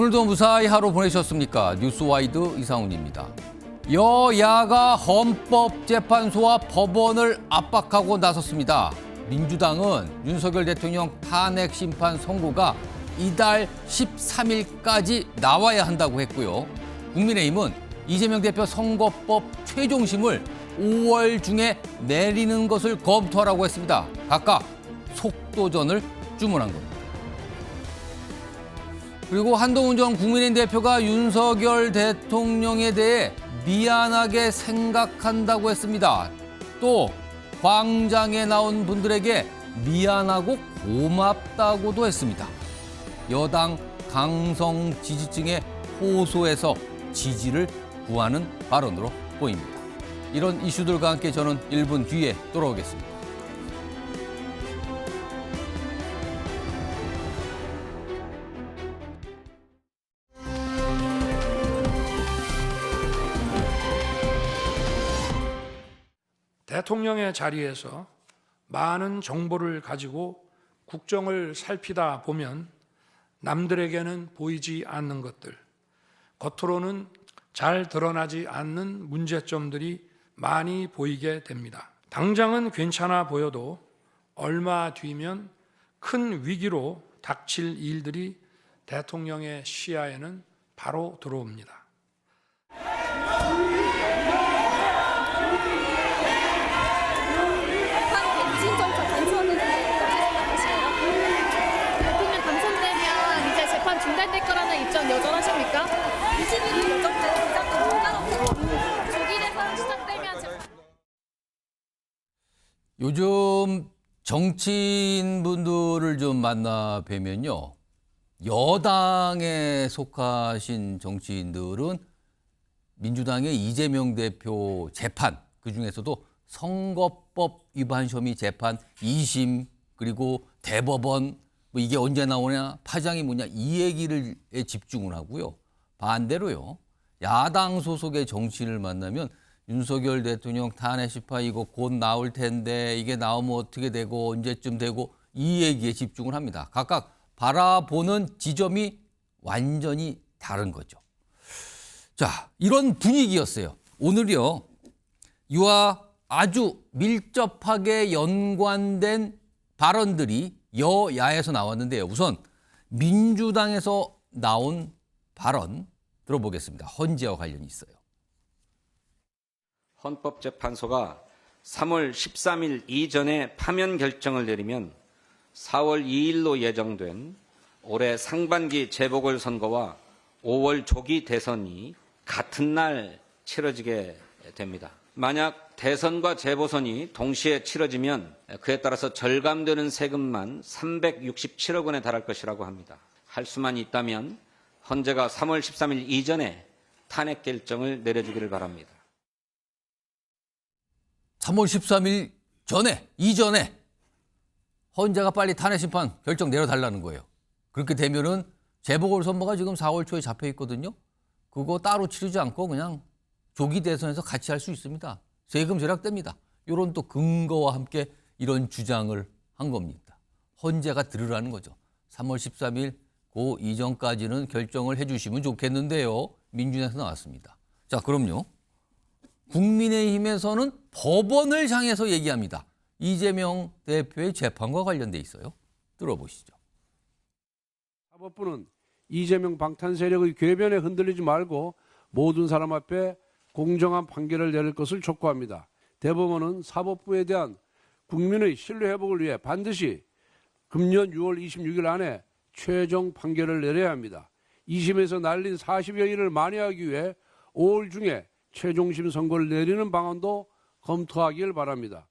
오늘도 무사히 하루 보내셨습니까? 뉴스와이드 이상훈입니다. 여야가 헌법재판소와 법원을 압박하고 나섰습니다. 민주당은 윤석열 대통령 탄핵 심판 선고가 이달 13일까지 나와야 한다고 했고요. 국민의힘은 이재명 대표 선거법 최종심을 5월 중에 내리는 것을 검토하라고 했습니다. 각각 속도전을 주문한 겁니다. 그리고 한동훈 전 국민의힘 대표가 윤석열 대통령에 대해 미안하게 생각한다고 했습니다. 또 광장에 나온 분들에게 미안하고 고맙다고도 했습니다. 여당 강성 지지층의 호소에서 지지를 구하는 발언으로 보입니다. 이런 이슈들과 함께 저는 1분 뒤에 돌아오겠습니다. 대통령의 자리에서 많은 정보를 가지고 국정을 살피다 보면 남들에게는 보이지 않는 것들, 겉으로는 잘 드러나지 않는 문제점들이 많이 보이게 됩니다. 당장은 괜찮아 보여도 얼마 뒤면 큰 위기로 닥칠 일들이 대통령의 시야에는 바로 들어옵니다. 중단될 거라는 입장 여전하십니까? 21일 예정된 기자도 중단 조기대선 시작되면 요즘 정치인분들을 좀 만나 뵈면요. 여당에 속하신 정치인들은 민주당의 이재명 대표 재판, 그중에서도 선거법 위반 혐의 재판 2심 그리고 대법원 뭐 이게 언제 나오냐, 파장이 뭐냐 이 얘기를 집중을 하고요. 반대로요. 야당 소속의 정치인을 만나면 윤석열 대통령 탄핵 심판 이거 곧 나올 텐데 이게 나오면 어떻게 되고 언제쯤 되고 이 얘기에 집중을 합니다. 각각 바라보는 지점이 완전히 다른 거죠. 자, 이런 분위기였어요. 오늘이요. 이와 아주 밀접하게 연관된 발언들이 여야에서 나왔는데요. 우선 민주당에서 나온 발언 들어보겠습니다. 헌재와 관련이 있어요. 헌법재판소가 3월 13일 이전에 파면 결정을 내리면 4월 2일로 예정된 올해 상반기 재보궐선거와 5월 조기 대선이 같은 날 치러지게 됩니다. 만약 대선과 재보선이 동시에 치러지면 그에 따라서 절감되는 세금만 367억 원에 달할 것이라고 합니다. 할 수만 있다면 헌재가 3월 13일 이전에 탄핵 결정을 내려주기를 바랍니다. 3월 13일 이전에 헌재가 빨리 탄핵 심판 결정 내려달라는 거예요. 그렇게 되면은 재보궐선거가 지금 4월 초에 잡혀 있거든요. 그거 따로 치르지 않고 그냥 조기 대선에서 같이 할 수 있습니다. 세금 절약됩니다. 이런 또 근거와 함께 이런 주장을 한 겁니다. 헌재가 들으라는 거죠. 3월 13일 그 이전까지는 결정을 해 주시면 좋겠는데요. 민주당에서 나왔습니다. 자, 그럼요. 국민의힘에서는 법원을 향해서 얘기합니다. 이재명 대표의 재판과 관련돼 있어요. 들어보시죠. 사법부는 이재명 방탄 세력의 궤변에 흔들리지 말고 모든 사람 앞에 공정한 판결을 내릴 것을 촉구합니다. 대법원은 사법부에 대한 국민의 신뢰 회복을 위해 반드시 금년 6월 26일 안에 최종 판결을 내려야 합니다. 2심에서 날린 40여일을 만회하기 위해 5월 중에 최종심 선고를 내리는 방안도 검토하길 바랍니다.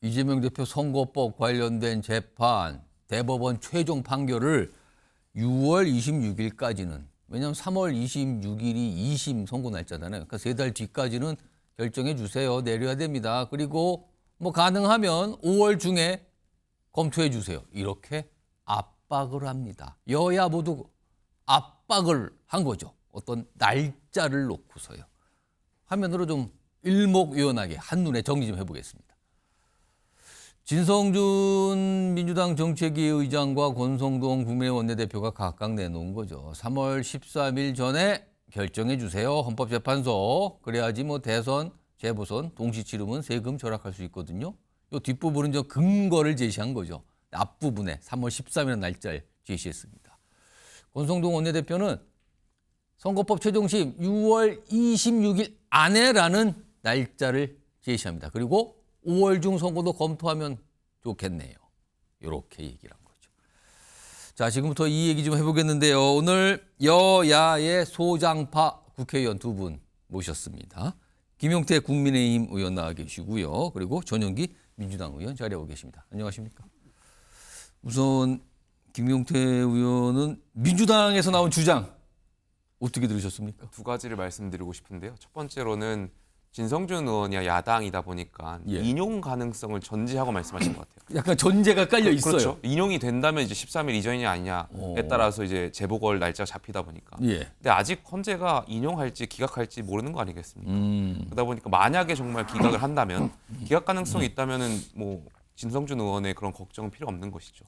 이재명 대표 선거법 관련된 재판, 대법원 최종 판결을 6월 26일까지는, 왜냐하면 3월 26일이 2심 선고 날짜잖아요. 그러니까 3달 뒤까지는 결정해 주세요. 내려야 됩니다. 그리고 뭐 가능하면 5월 중에 검토해 주세요. 이렇게 압박을 합니다. 여야 모두 압박을 한 거죠. 어떤 날짜를 놓고서요. 화면으로 좀 일목요연하게 한눈에 정리 좀 해보겠습니다. 진성준 민주당 정책위 의장과 권성동 국민의 원내대표가 각각 내놓은 거죠. 3월 13일 전에 결정해 주세요. 헌법재판소. 그래야지 뭐 대선, 재보선, 동시 치르면 세금 절약할 수 있거든요. 이 뒷부분은 저 근거를 제시한 거죠. 앞부분에 3월 13일 날짜를 제시했습니다. 권성동 원내대표는 선거법 최종심 6월 26일 안에라는 날짜를 제시합니다. 그리고 5월 중 선거도 검토하면 좋겠네요. 이렇게 얘기를 한 거죠. 자, 지금부터 이 얘기 좀 해보겠는데요. 오늘 여야의 소장파 국회의원 두 분 모셨습니다. 김용태 국민의힘 의원 나와 계시고요. 그리고 전영기 민주당 의원 자리하고 계십니다. 안녕하십니까? 우선 김용태 의원은 민주당에서 나온 주장 어떻게 들으셨습니까? 두 가지를 말씀드리고 싶은데요. 첫 번째로는 진성준 의원이 야당이다 보니까 예. 인용 가능성을 전제하고 말씀하신 것 같아요. 약간 전제가 깔려 있어요. 그렇죠. 인용이 된다면 이제 13일 이전이냐 아니냐에 오. 따라서 이제 재보궐 날짜가 잡히다 보니까. 예. 근데 아직 헌재가 인용할지 기각할지 모르는 거 아니겠습니까? 그러다 보니까 만약에 정말 기각을 한다면 기각 가능성이 있다면은 뭐 진성준 의원의 그런 걱정은 필요 없는 것이죠.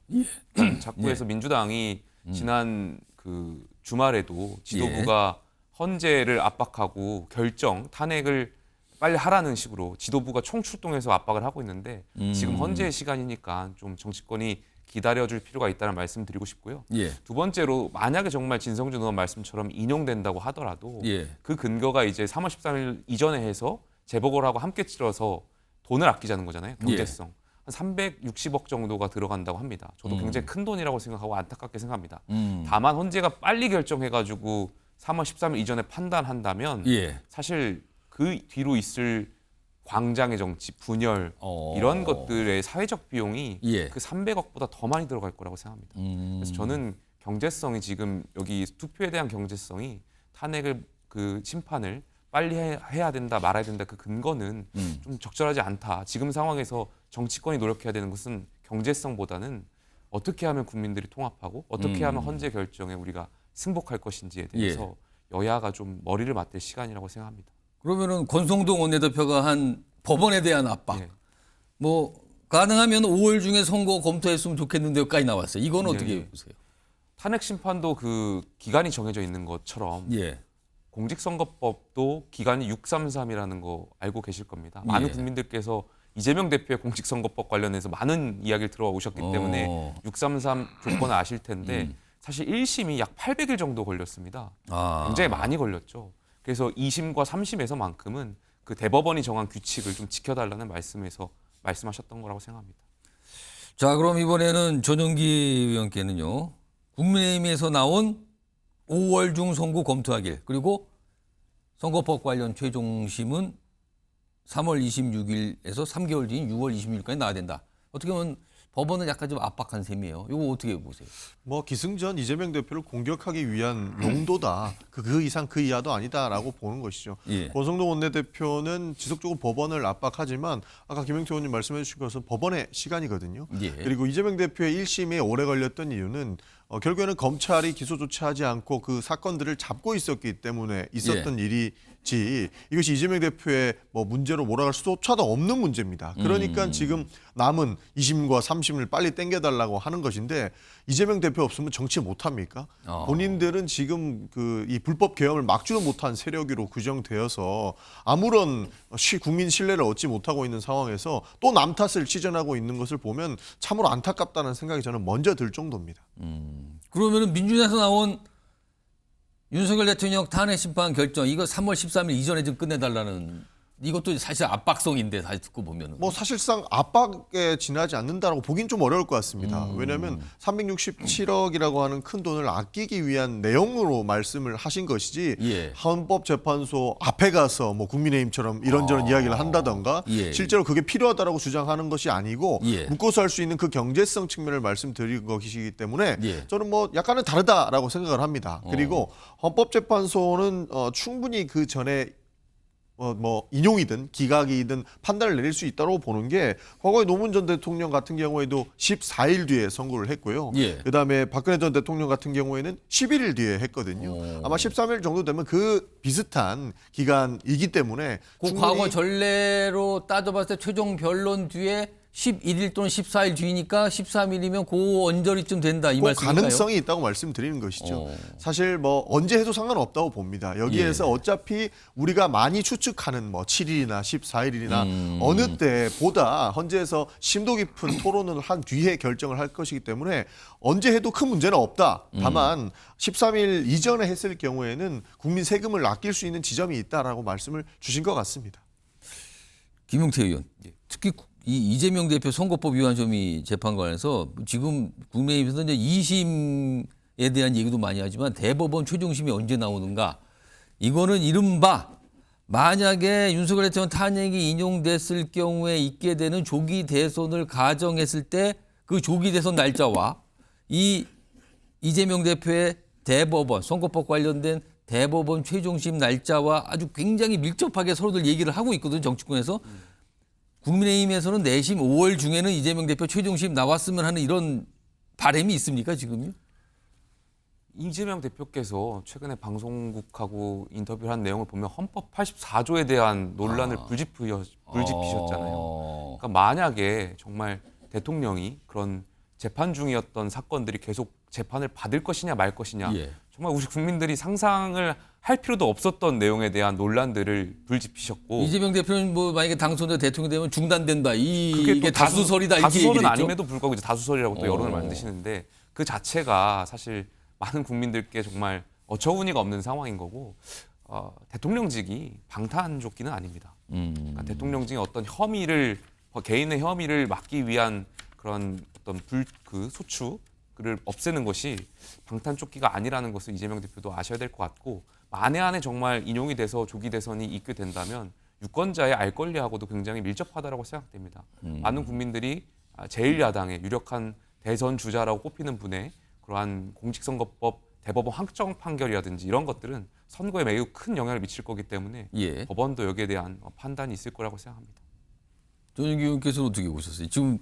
그러니까 자꾸 해서 민주당이 지난 그 주말에도 지도부가 헌재를 압박하고 결정 탄핵을 빨리 하라는 식으로 지도부가 총출동해서 압박을 하고 있는데 지금 헌재의 시간이니까 좀 정치권이 기다려줄 필요가 있다는 말씀 드리고 싶고요. 예. 두 번째로 만약에 정말 진성준 의원 말씀처럼 인용된다고 하더라도 예. 그 근거가 이제 3월 13일 이전에 해서 재보궐하고 함께 치러서 돈을 아끼자는 거잖아요. 경제성. 한 360억 정도가 들어간다고 합니다. 저도 굉장히 큰 돈이라고 생각하고 안타깝게 생각합니다. 다만 헌재가 빨리 결정해가지고 3월 13일 이전에 판단한다면 예. 사실 그 뒤로 있을 광장의 정치, 분열 이런 것들의 사회적 비용이 예. 그 300억보다 더 많이 들어갈 거라고 생각합니다. 그래서 저는 경제성이 지금 여기 투표에 대한 경제성이 탄핵을 그 심판을 빨리 해야 된다 말아야 된다 그 근거는 좀 적절하지 않다. 지금 상황에서 정치권이 노력해야 되는 것은 경제성보다는 어떻게 하면 국민들이 통합하고 어떻게 하면 헌재 결정에 우리가 승복할 것인지에 대해서 여야가 좀 머리를 맞댈 시간이라고 생각합니다. 그러면은 권성동 원내대표가 한 법원에 대한 압박. 예. 뭐 가능하면 5월 중에 선거 검토했으면 좋겠는데요까지 나왔어요. 이건 예, 어떻게 예. 보세요? 탄핵 심판도 그 기간이 정해져 있는 것처럼 예. 공직선거법도 기간이 633이라는 거 알고 계실 겁니다. 많은 예. 국민들께서 이재명 대표의 공직선거법 관련해서 많은 이야기를 들어오셨기 때문에 633 조건을 아실 텐데 사실 1심이 약 800일 정도 걸렸습니다. 굉장히 많이 걸렸죠. 그래서 2심과 3심에서만큼은 그 대법원이 정한 규칙을 좀 지켜달라는 말씀에서 말씀하셨던 거라고 생각합니다. 자, 그럼 이번에는 전용기 의원께는요. 국민의힘에서 나온 5월 중 선고 검토하길 그리고 선거법 관련 최종심은 3월 26일에서 3개월 뒤인 6월 26일까지 나와야 된다. 어떻게 보면 법원은 약간 좀 압박한 셈이에요. 이거 어떻게 보세요? 뭐 기승전 이재명 대표를 공격하기 위한 용도다. 그 이상 그 이하도 아니다라고 보는 것이죠. 예. 권성동 원내대표는 지속적으로 법원을 압박하지만 아까 김영태 의원님 말씀해 주신 것은 법원의 시간이거든요. 예. 그리고 이재명 대표의 1심이 오래 걸렸던 이유는 결국에는 검찰이 기소 조치하지 않고 그 사건들을 잡고 있었기 때문에 있었던 일이지 이것이 이재명 대표의 뭐 문제로 몰아갈 수조차도 없는 문제입니다. 그러니까 지금 남은 2심과 3심을 빨리 땡겨달라고 하는 것인데 이재명 대표 없으면 정치 못합니까? 본인들은 지금 그 이 불법 개혁을 막지도 못한 세력으로 규정되어서 아무런 국민 신뢰를 얻지 못하고 있는 상황에서 또 남 탓을 시전하고 있는 것을 보면 참으로 안타깝다는 생각이 저는 먼저 들 정도입니다. 그러면은 민주당에서 나온 윤석열 대통령 탄핵 심판 결정 이거 3월 13일 이전에 좀 끝내달라는 이것도 사실 압박성인데 다시 듣고 보면은 뭐 사실상 압박에 지나지 않는다라고 보긴 좀 어려울 것 같습니다. 왜냐하면 367억이라고 하는 큰 돈을 아끼기 위한 내용으로 말씀을 하신 것이지 예. 헌법재판소 앞에 가서 뭐 국민의힘처럼 이런저런 이야기를 한다던가 예. 실제로 그게 필요하다라고 주장하는 것이 아니고 예. 묶어서 할 수 있는 그 경제성 측면을 말씀드린 것이기 때문에 예. 저는 뭐 약간은 다르다라고 생각을 합니다. 그리고 헌법재판소는 충분히 그 전에 뭐 인용이든 기각이든 판단을 내릴 수 있다고 보는 게 과거에 노무현 전 대통령 같은 경우에도 14일 뒤에 선고를 했고요. 예. 그다음에 박근혜 전 대통령 같은 경우에는 11일 뒤에 했거든요. 아마 13일 정도 되면 그 비슷한 기간이기 때문에 그 충분히 과거 전례로 따져봤을 때 최종 변론 뒤에 11일 또는 14일 뒤니까 13일이면 그 언저리쯤 된다 이 그 말씀인가요? 가능성이 있다고 말씀드리는 것이죠. 어. 사실 뭐 언제 해도 상관없다고 봅니다. 여기에서 예. 어차피 우리가 많이 추측하는 뭐 7일이나 14일이나 어느 때보다 헌재에서 심도 깊은 토론을 한 뒤에 결정을 할 것이기 때문에 언제 해도 큰 문제는 없다. 다만 13일 이전에 했을 경우에는 국민 세금을 아낄 수 있는 지점이 있다라고 말씀을 주신 것 같습니다. 김용태 의원, 특히 이 이재명 대표 선거법 위반 혐의 재판 관련해서 지금 국민의힘에서 이제 2심에 대한 얘기도 많이 하지만 대법원 최종심이 언제 나오는가? 이거는 이른바 만약에 윤석열 대통령 탄핵이 인용됐을 경우에 있게 되는 조기 대선을 가정했을 때 그 조기 대선 날짜와 이 이재명 대표의 대법원 선거법 관련된 대법원 최종심 날짜와 아주 굉장히 밀접하게 서로들 얘기를 하고 있거든요. 정치권에서. 국민의힘에서는 내심 5월 중에는 이재명 대표 최종심 나왔으면 하는 이런 바람이 있습니까 지금요? 이재명 대표께서 최근에 방송국하고 인터뷰를 한 내용을 보면 헌법 84조에 대한 논란을 불지피셨잖아요. 그러니까 만약에 정말 대통령이 그런 재판 중이었던 사건들이 계속 재판을 받을 것이냐 말 것이냐 예. 정말 우리 국민들이 상상을 할 필요도 없었던 내용에 대한 논란들을 불지피셨고 이재명 대표는 뭐 만약에 당선자 대통령 되면 중단된다. 그게 이게 또 다수설이다 이렇게 다수설은 얘기를 했죠. 아님에도 불구하고 이제 다수설이라고 또 여론을 만드시는데 그 자체가 사실 많은 국민들께 정말 어처구니가 없는 상황인 거고 대통령직이 방탄조끼는 아닙니다. 그러니까 대통령직의 어떤 혐의를 개인의 혐의를 막기 위한 그런 어떤 소추를 없애는 것이 방탄조끼가 아니라는 것을 이재명 대표도 아셔야 될 것 같고 만에 안에 정말 인용이 돼서 조기 대선이 있게 된다면 유권자의 알 권리하고도 굉장히 밀접하다고 생각됩니다. 많은 국민들이 제1야당의 유력한 대선 주자라고 꼽히는 분의 그러한 공직선거법 대법원 확정 판결이라든지 이런 것들은 선거에 매우 큰 영향을 미칠 거기 때문에 예. 법원도 여기에 대한 판단이 있을 거라고 생각합니다. 전용기 의원께서는 어떻게 보셨어요? 지금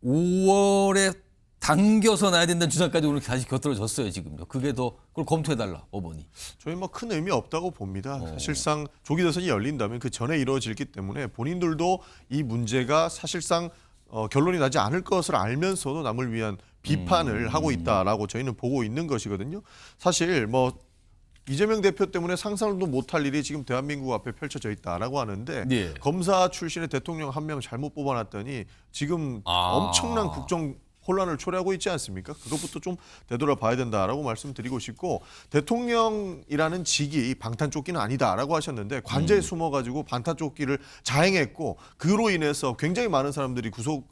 5월에 당겨서 놔야 된다는 주장까지 오늘 다시 곁들여졌어요 지금요. 그게 더 그걸 검토해달라 법원이. 저희 뭐 큰 의미 없다고 봅니다. 사실상 조기 대선이 열린다면 그 전에 이루어지기 때문에 본인들도 이 문제가 사실상 결론이 나지 않을 것을 알면서도 남을 위한 비판을 하고 있다라고 저희는 보고 있는 것이거든요. 사실 뭐 이재명 대표 때문에 상상도 못할 일이 지금 대한민국 앞에 펼쳐져 있다라고 하는데 네. 검사 출신의 대통령 한 명 잘못 뽑아놨더니 지금 엄청난 국정 혼란을 초래하고 있지 않습니까? 그것부터 좀 되돌아봐야 된다라고 말씀드리고 싶고 대통령이라는 직이 방탄조끼는 아니다라고 하셨는데 관제에 숨어가지고 방탄조끼를 자행했고 그로 인해서 굉장히 많은 사람들이 구속에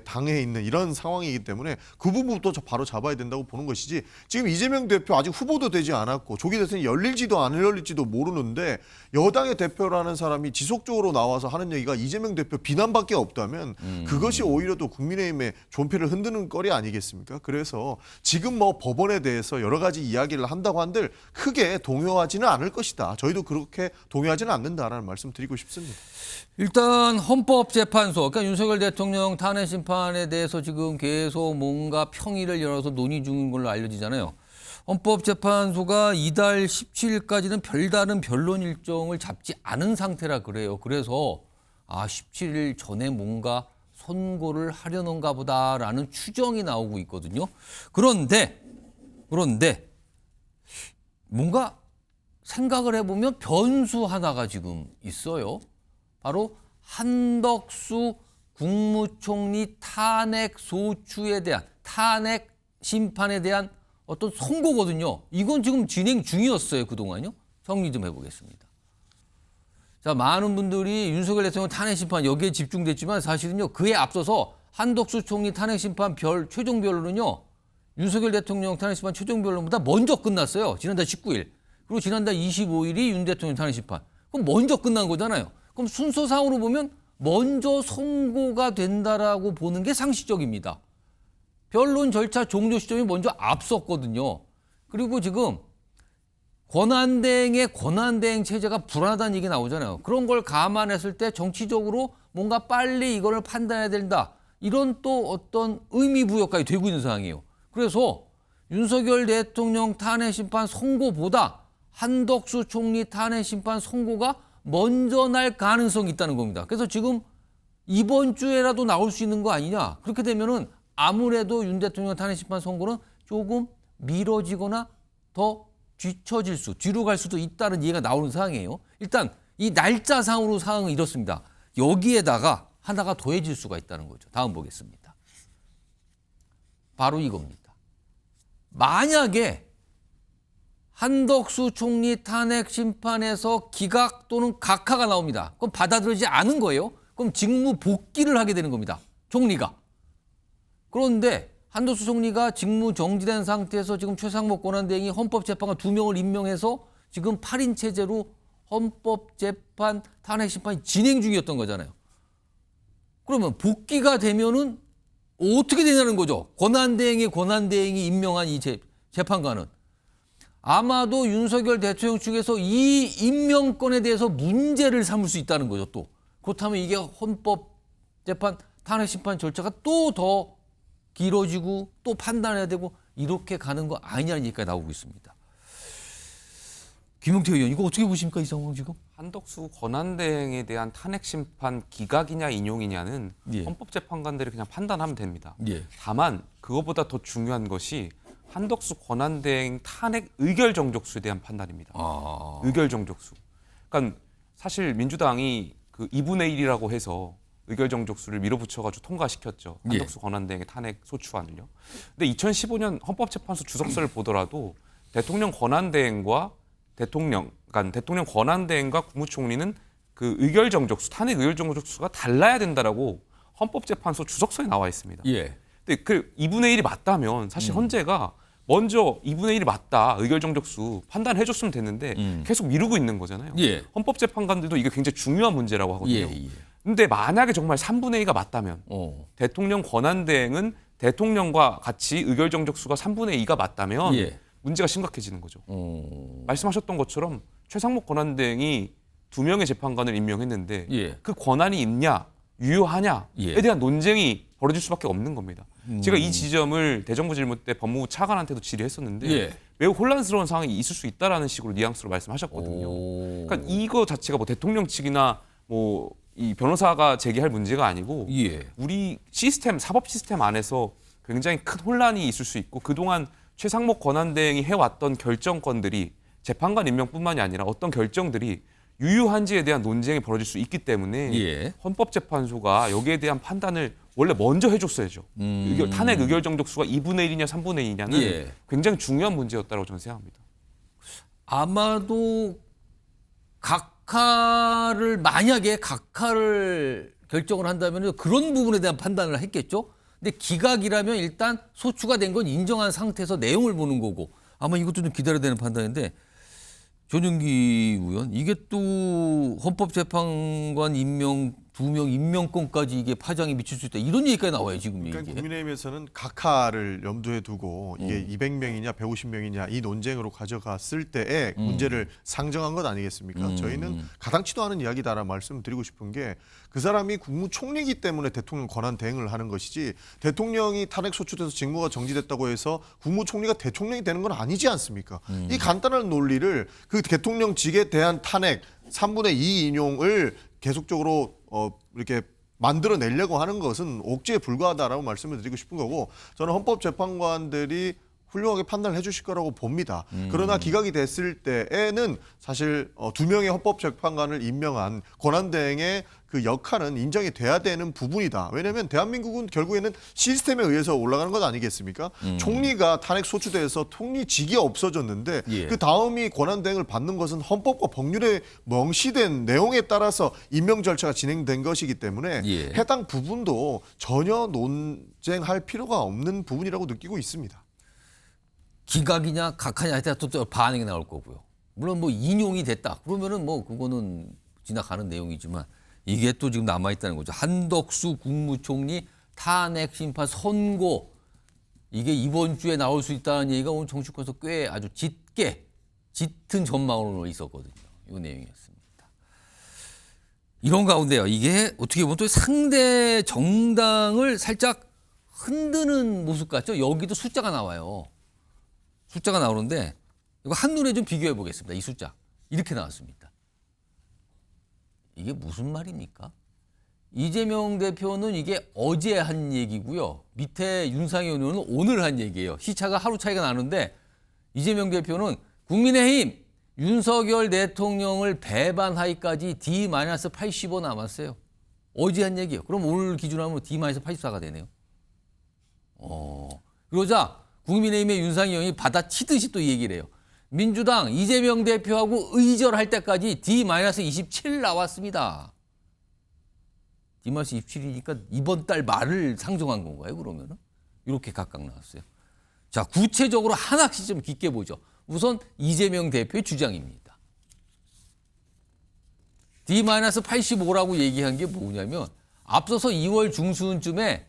당해 있는 이런 상황이기 때문에 그 부분부터 바로 잡아야 된다고 보는 것이지 지금 이재명 대표 아직 후보도 되지 않았고 조기 대선이 열릴지도 안 열릴지도 모르는데 여당의 대표라는 사람이 지속적으로 나와서 하는 얘기가 이재명 대표 비난밖에 없다면 그것이 오히려 또 국민의힘의 존폐를 흔드는 거리 아니겠습니까? 그래서 지금 뭐 법원에 대해서 여러 가지 이야기를 한다고 한들 크게 동요하지는 않을 것이다. 저희도 그렇게 동요하지는 않는다라는 말씀 드리고 싶습니다. 일단 헌법재판소, 그러니까 윤석열 대통령 탄핵 심판에 대해서 지금 계속 뭔가 평의를 열어서 논의 중인 걸로 알려지잖아요. 헌법재판소가 이달 17일까지는 별다른 변론 일정을 잡지 않은 상태라 그래요. 그래서 17일 전에 뭔가 선고를 하려는가 보다라는 추정이 나오고 있거든요. 그런데 뭔가 생각을 해보면 변수 하나가 지금 있어요. 바로 한덕수 국무총리 탄핵 소추에 대한 탄핵 심판에 대한 어떤 선고거든요. 이건 지금 진행 중이었어요. 그동안요. 정리 좀 해보겠습니다. 자, 많은 분들이 윤석열 대통령 탄핵 심판 여기에 집중됐지만 사실은요. 그에 앞서서 한덕수 총리 탄핵 심판 최종 변론은요. 윤석열 대통령 탄핵 심판 최종 변론보다 먼저 끝났어요. 지난달 19일. 그리고 지난달 25일이 윤 대통령 탄핵 심판. 그럼 먼저 끝난 거잖아요. 그럼 순서상으로 보면 먼저 선고가 된다라고 보는 게 상식적입니다. 변론 절차 종료 시점이 먼저 앞섰거든요. 그리고 지금 권한대행의 권한대행 체제가 불안하다는 얘기 나오잖아요. 그런 걸 감안했을 때 정치적으로 뭔가 빨리 이거를 판단해야 된다. 이런 또 어떤 의미 부여까지 되고 있는 상황이에요. 그래서 윤석열 대통령 탄핵 심판 선고보다 한덕수 총리 탄핵 심판 선고가 먼저 날 가능성이 있다는 겁니다. 그래서 지금 이번 주에라도 나올 수 있는 거 아니냐. 그렇게 되면은 아무래도 윤 대통령 탄핵 심판 선고는 조금 미뤄지거나 더 뒤로 갈 수도 있다는 얘기가 나오는 상황이에요. 일단 이 날짜상으로 상황은 이렇습니다. 여기에다가 하나가 더해질 수가 있다는 거죠. 다음 보겠습니다. 바로 이겁니다. 만약에 한덕수 총리 탄핵 심판에서 기각 또는 각하가 나옵니다. 그럼 받아들이지 않은 거예요. 그럼 직무 복귀를 하게 되는 겁니다. 총리가. 그런데 한덕수 총리가 직무 정지된 상태에서 지금 최상목 권한대행이 헌법재판관 2명을 임명해서 지금 8인 체제로 헌법재판 탄핵 심판이 진행 중이었던 거잖아요. 그러면 복귀가 되면은 어떻게 되냐는 거죠. 권한대행이 임명한 이 재판관은 아마도 윤석열 대통령 측에서 이 임명권에 대해서 문제를 삼을 수 있다는 거죠. 또 그렇다면 이게 헌법재판 탄핵 심판 절차가 또 더 길어지고 또 판단해야 되고 이렇게 가는 거 아니냐는 얘기가 나오고 있습니다. 김용태 의원 이거 어떻게 보십니까 이 상황 지금? 한덕수 권한대행에 대한 탄핵 심판 기각이냐 인용이냐는 예. 헌법재판관들이 그냥 판단하면 됩니다. 예. 다만 그것보다 더 중요한 것이 한덕수 권한대행 탄핵 의결 정족수에 대한 판단입니다. 의결 정족수. 그러니까 사실 민주당이 그 2분의 1이라고 해서 의결 정족수를 밀어붙여가지고 통과시켰죠. 한덕수 권한대행의 탄핵 소추안을요. 근데 2015년 헌법재판소 주석서를 보더라도 대통령 권한대행과 그러니까 대통령 권한대행과 국무총리는 그 의결 정족수, 탄핵 의결 정족수가 달라야 된다라고 헌법재판소 주석서에 나와 있습니다. 예. 근데 그 2분의 1이 맞다면 사실 헌재가 먼저 2분의 1이 맞다 의결 정족수 판단해줬으면 됐는데 계속 미루고 있는 거잖아요. 예. 헌법재판관들도 이게 굉장히 중요한 문제라고 하거든요. 예. 근데 만약에 정말 3분의 2가 맞다면 대통령 권한대행은 대통령과 같이 의결 정족수가 3분의 2가 맞다면 예. 문제가 심각해지는 거죠. 말씀하셨던 것처럼 최상목 권한대행이 2명의 재판관을 임명했는데 예. 그 권한이 있냐 유효하냐에 예. 대한 논쟁이 벌어질 수밖에 없는 겁니다. 제가 이 지점을 대정부 질문 때 법무부 차관한테도 질의했었는데 예. 매우 혼란스러운 상황이 있을 수 있다라는 식으로 뉘앙스로 말씀하셨거든요. 그러니까 이거 자체가 뭐 대통령 측이나 뭐 이 변호사가 제기할 문제가 아니고 예. 우리 시스템 사법 시스템 안에서 굉장히 큰 혼란이 있을 수 있고 그동안 최상목 권한대행이 해왔던 결정권들이 재판관 임명뿐만이 아니라 어떤 결정들이 유효한지에 대한 논쟁이 벌어질 수 있기 때문에 예. 헌법재판소가 여기에 대한 판단을 원래 먼저 해줬어야죠. 탄핵 의결 정족수가 2분의 1이냐 3분의 2냐는 예. 굉장히 중요한 문제였다고 저는 생각합니다. 아마도 만약에 각하를 결정을 한다면 그런 부분에 대한 판단을 했겠죠. 근데 기각이라면 일단 소추가 된 건 인정한 상태에서 내용을 보는 거고 아마 이것도 좀 기다려야 되는 판단인데 전용기 의원 이게 또 헌법재판관 임명 2명 임명권까지 이게 파장이 미칠 수 있다 이런 얘기까지 나와요 지금 그러니까 이게. 국민의힘에서는 각하를 염두에 두고 이게 200명이냐 150명이냐 이 논쟁으로 가져갔을 때의 문제를 상정한 것 아니겠습니까? 저희는 가당치도 않은 이야기다라는 말씀을 드리고 싶은 게 그 사람이 국무총리이기 때문에 대통령 권한 대행을 하는 것이지 대통령이 탄핵 소추돼서 직무가 정지됐다고 해서 국무총리가 대통령이 되는 건 아니지 않습니까? 이 간단한 논리를 그 대통령직에 대한 탄핵 3분의 2 인용을 계속적으로 이렇게 만들어내려고 하는 것은 옥죄에 불과하다라고 말씀을 드리고 싶은 거고 저는 헌법재판관들이 훌륭하게 판단을 해주실 거라고 봅니다. 그러나 기각이 됐을 때에는 사실 2명의 헌법재판관을 임명한 권한대행의 그 역할은 인정이 돼야 되는 부분이다. 왜냐하면 대한민국은 결국에는 시스템에 의해서 올라가는 것 아니겠습니까? 총리가 탄핵 소추돼서 총리직이 없어졌는데 예. 그 다음이 권한대행을 받는 것은 헌법과 법률에 명시된 내용에 따라서 임명 절차가 진행된 것이기 때문에 예. 해당 부분도 전혀 논쟁할 필요가 없는 부분이라고 느끼고 있습니다. 기각이냐 각하냐 할 때 또 반응이 나올 거고요. 물론 뭐 인용이 됐다. 그러면은 뭐 그거는 지나가는 내용이지만 이게 또 지금 남아 있다는 거죠. 한덕수 국무총리 탄핵 심판 선고 이게 이번 주에 나올 수 있다는 얘기가 오늘 정치권에서 꽤 아주 짙은 전망으로 있었거든요. 이 내용이었습니다. 이런 가운데요. 이게 어떻게 보면 또 상대 정당을 살짝 흔드는 모습 같죠. 여기도 숫자가 나와요. 숫자가 나오는데 이거 한눈에 좀 비교해 보겠습니다. 이 숫자 이렇게 나왔습니다. 이게 무슨 말입니까? 이재명 대표는 이게 어제 한 얘기고요. 밑에 윤상현 의원은 오늘 한 얘기예요. 시차가 하루 차이가 나는데 이재명 대표는 국민의힘 윤석열 대통령을 배반하기까지 D-85 남았어요. 어제 한 얘기예요. 그럼 오늘 기준으로 하면 D-84가 되네요. 그러자 국민의힘의 윤상현 의원이 받아치듯이 또 얘기를 해요. 민주당 이재명 대표하고 의절할 때까지 D-27 나왔습니다. D-27이니까 이번 달 말을 상정한 건가요, 그러면은? 이렇게 각각 나왔어요. 자, 구체적으로 하나씩 좀 깊게 보죠. 우선 이재명 대표의 주장입니다. D-85라고 얘기한 게 뭐냐면 앞서서 2월 중순쯤에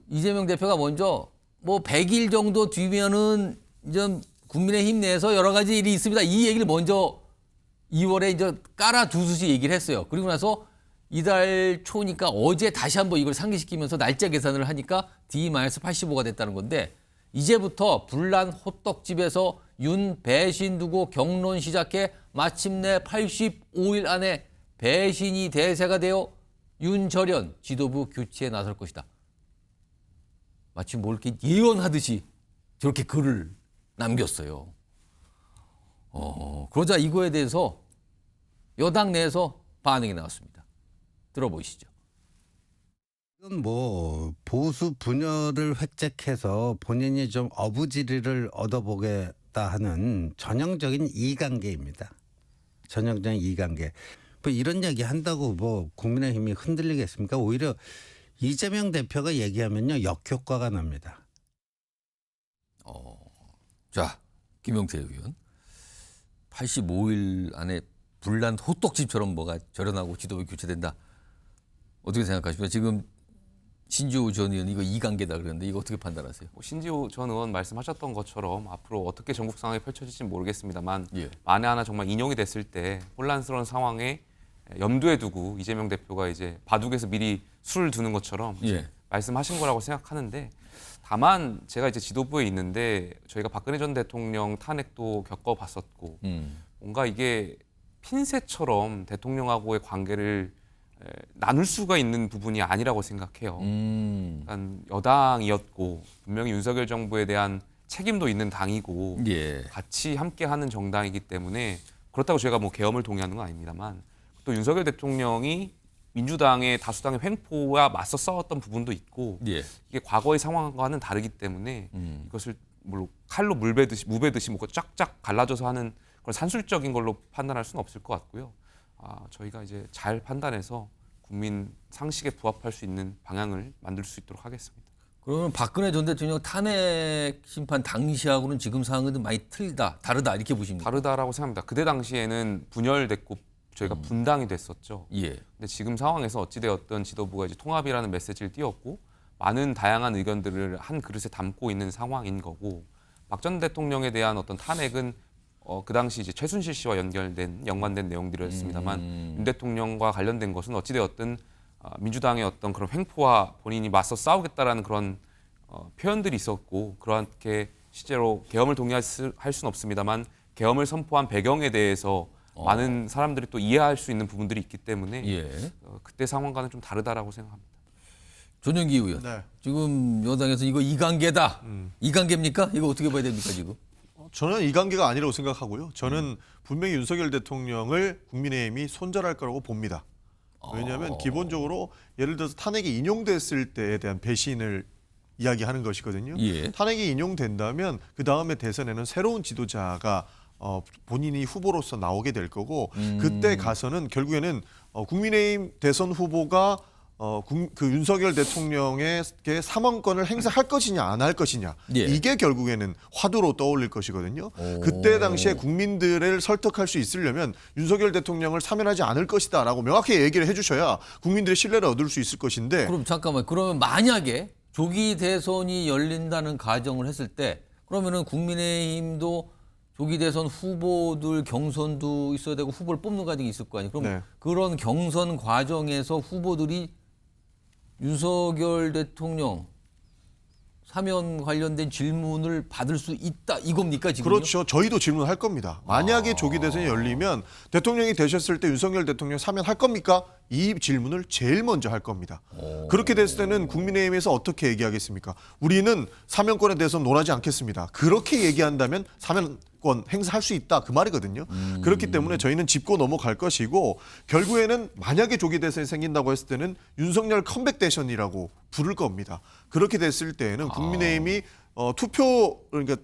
이재명 대표가 먼저 뭐 100일 정도 뒤면은 이제 국민의힘 내에서 여러 가지 일이 있습니다. 이 얘기를 먼저 2월에 이제 깔아두듯이 얘기를 했어요. 그리고 나서 이달 초니까 어제 다시 한번 이걸 상기시키면서 날짜 계산을 하니까 D-85가 됐다는 건데 이제부터 불난 호떡집에서 윤 배신 두고 경론 시작해 마침내 85일 안에 배신이 대세가 되어 윤철현 지도부 교체에 나설 것이다. 마치 뭐 이렇게 예언하듯이 저렇게 글을 남겼어요. 그러자 이거에 대해서 여당 내에서 반응이 나왔습니다. 들어보시죠. 이건 뭐 보수 분열을 획책해서 본인이 좀 어부지리를 얻어보겠다 하는 전형적인 이관계입니다. 전형적인 이관계. 뭐 이런 얘기 한다고 뭐 국민의힘이 흔들리겠습니까? 오히려 이재명 대표가 얘기하면요 역효과가 납니다. 자, 김용태 의원. 85일 안에 불난 호떡집처럼 뭐가 절연하고 지도부 교체된다. 어떻게 생각하십니까? 지금 신지호 전 의원 이거 이관계다 그러는데 이거 어떻게 판단하세요? 신지호 전 의원 말씀하셨던 것처럼 앞으로 어떻게 전국 상황이 펼쳐질지 모르겠습니다만 예. 만에 하나 정말 인용이 됐을 때 혼란스러운 상황에 염두에 두고 이재명 대표가 이제 바둑에서 미리 수를 두는 것처럼 예. 말씀하신 거라고 생각하는데 다만 제가 이제 지도부에 있는데 저희가 박근혜 전 대통령 탄핵도 겪어봤었고 뭔가 이게 핀셋처럼 대통령하고의 관계를 나눌 수가 있는 부분이 아니라고 생각해요. 일단 여당이었고 분명히 윤석열 정부에 대한 책임도 있는 당이고 예. 같이 함께하는 정당이기 때문에 그렇다고 제가 뭐 계엄을 동의하는 건 아닙니다만 또 윤석열 대통령이 민주당의 다수당의 횡포와 맞서 싸웠던 부분도 있고 예. 이게 과거의 상황과는 다르기 때문에 이것을 물론 칼로 무베듯이 뭐 쫙쫙 갈라져서 하는 그런 산술적인 걸로 판단할 수는 없을 것 같고요. 저희가 이제 잘 판단해서 국민 상식에 부합할 수 있는 방향을 만들 수 있도록 하겠습니다. 그러면 박근혜 전 대통령 탄핵 심판 당시하고는 지금 상황은 많이 다르다 이렇게 보십니까? 다르다라고 생각합니다. 그때 당시에는 분열됐고 저희가 분당이 됐었죠. 예. 근데 지금 상황에서 어찌되었든 지도부가 이제 통합이라는 메시지를 띄웠고 많은 다양한 의견들을 한 그릇에 담고 있는 상황인 거고 박 전 대통령에 대한 어떤 탄핵은 그 당시 이제 최순실 씨와 연관된 내용들이었습니다만 윤 대통령과 관련된 것은 어찌되었든 민주당의 어떤 그런 횡포와 본인이 맞서 싸우겠다라는 그런 표현들이 있었고 그렇게 실제로 계엄을 동의할 수는 없습니다만 계엄을 선포한 배경에 대해서 많은 사람들이 또 이해할 수 있는 부분들이 있기 때문에 예. 그때 상황과는 좀 다르다라고 생각합니다. 전영기 의원. 네. 지금 여당에서 이거 이관계다. 이관계입니까? 이거 어떻게 봐야 됩니까 지금? 저는 이관계가 아니라고 생각하고요. 저는 분명히 윤석열 대통령을 국민의힘이 손절할 거라고 봅니다. 왜냐하면 기본적으로 예를 들어서 탄핵이 인용됐을 때에 대한 배신을 이야기하는 것이거든요. 예. 탄핵이 인용된다면 그 다음에 대선에는 새로운 지도자가 본인이 후보로서 나오게 될 거고 그때 가서는 결국에는 국민의힘 대선 후보가 그 윤석열 대통령에게 삼원권을 행사할 것이냐 안 할 것이냐 예. 이게 결국에는 화두로 떠올릴 것이거든요. 그때 당시에 국민들을 설득할 수 있으려면 윤석열 대통령을 사면하지 않을 것이다라고 명확히 얘기를 해주셔야 국민들의 신뢰를 얻을 수 있을 것인데 그럼 잠깐만. 그러면 만약에 조기 대선이 열린다는 가정을 했을 때 그러면은 국민의힘도 조기 대선 후보들 경선도 있어야 되고 후보를 뽑는 과정이 있을 거 아니에요. 그럼 네. 그런 경선 과정에서 후보들이 윤석열 대통령 사면 관련된 질문을 받을 수 있다 이겁니까 지금? 그렇죠. 저희도 질문할 겁니다. 만약에 조기 대선이 열리면 대통령이 되셨을 때 윤석열 대통령 사면할 겁니까? 이 질문을 제일 먼저 할 겁니다. 그렇게 됐을 때는 국민의힘에서 어떻게 얘기하겠습니까? 우리는 사면권에 대해서 논하지 않겠습니다. 그렇게 얘기한다면 사면권 행사할 수 있다 그 말이거든요. 그렇기 때문에 저희는 짚고 넘어갈 것이고 결국에는 만약에 조기 대선이 생긴다고 했을 때는 윤석열 컴백 대선이라고 부를 겁니다. 그렇게 됐을 때에는 국민의힘이 투표 그러니까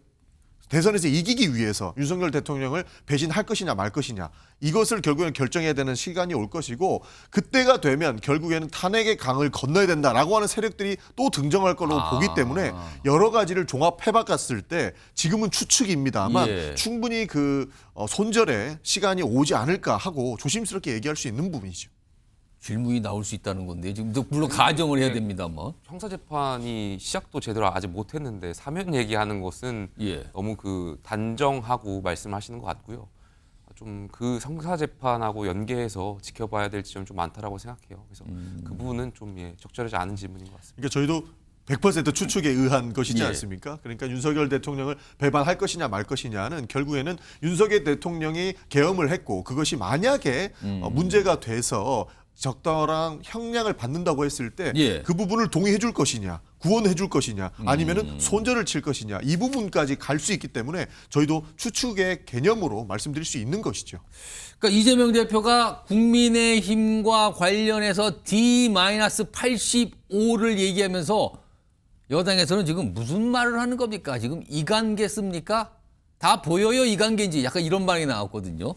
대선에서 이기기 위해서 윤석열 대통령을 배신할 것이냐 말 것이냐 이것을 결국에는 결정해야 되는 시간이 올 것이고 그때가 되면 결국에는 탄핵의 강을 건너야 된다라고 하는 세력들이 또 등장할 걸로 보기 때문에 여러 가지를 종합해봤을 때 지금은 추측입니다만 예. 충분히 그 손절의 시간이 오지 않을까 하고 조심스럽게 얘기할 수 있는 부분이죠. 질문이 나올 수 있다는 건데 지금 물론 가정을 해야 됩니다만. 형사 재판이 시작도 제대로 아직 못했는데 사면 얘기하는 것은 예. 너무 그 단정하고 말씀하시는 것 같고요. 좀 그 형사 재판하고 연계해서 지켜봐야 될 지점 좀 많다라고 생각해요. 그래서 그 부분은 좀 적절하지 않은 질문인 것 같습니다. 그러니까 저희도 100% 추측에 의한 것이지 예. 않습니까? 그러니까 윤석열 대통령을 배반할 것이냐 말 것이냐는 결국에는 윤석열 대통령이 계엄을 했고 그것이 만약에 문제가 돼서 적당한 형량을 받는다고 했을 때 그 예. 부분을 동의해 줄 것이냐 구원해 줄 것이냐 아니면은 손절을 칠 것이냐 이 부분까지 갈 수 있기 때문에 저희도 추측의 개념으로 말씀드릴 수 있는 것이죠. 그러니까 이재명 대표가 국민의힘과 관련해서 D-85를 얘기하면서 여당에서는 지금 무슨 말을 하는 겁니까? 지금 이관계 씁니까? 다 보여요 이관계인지 약간 이런 반응이 나왔거든요.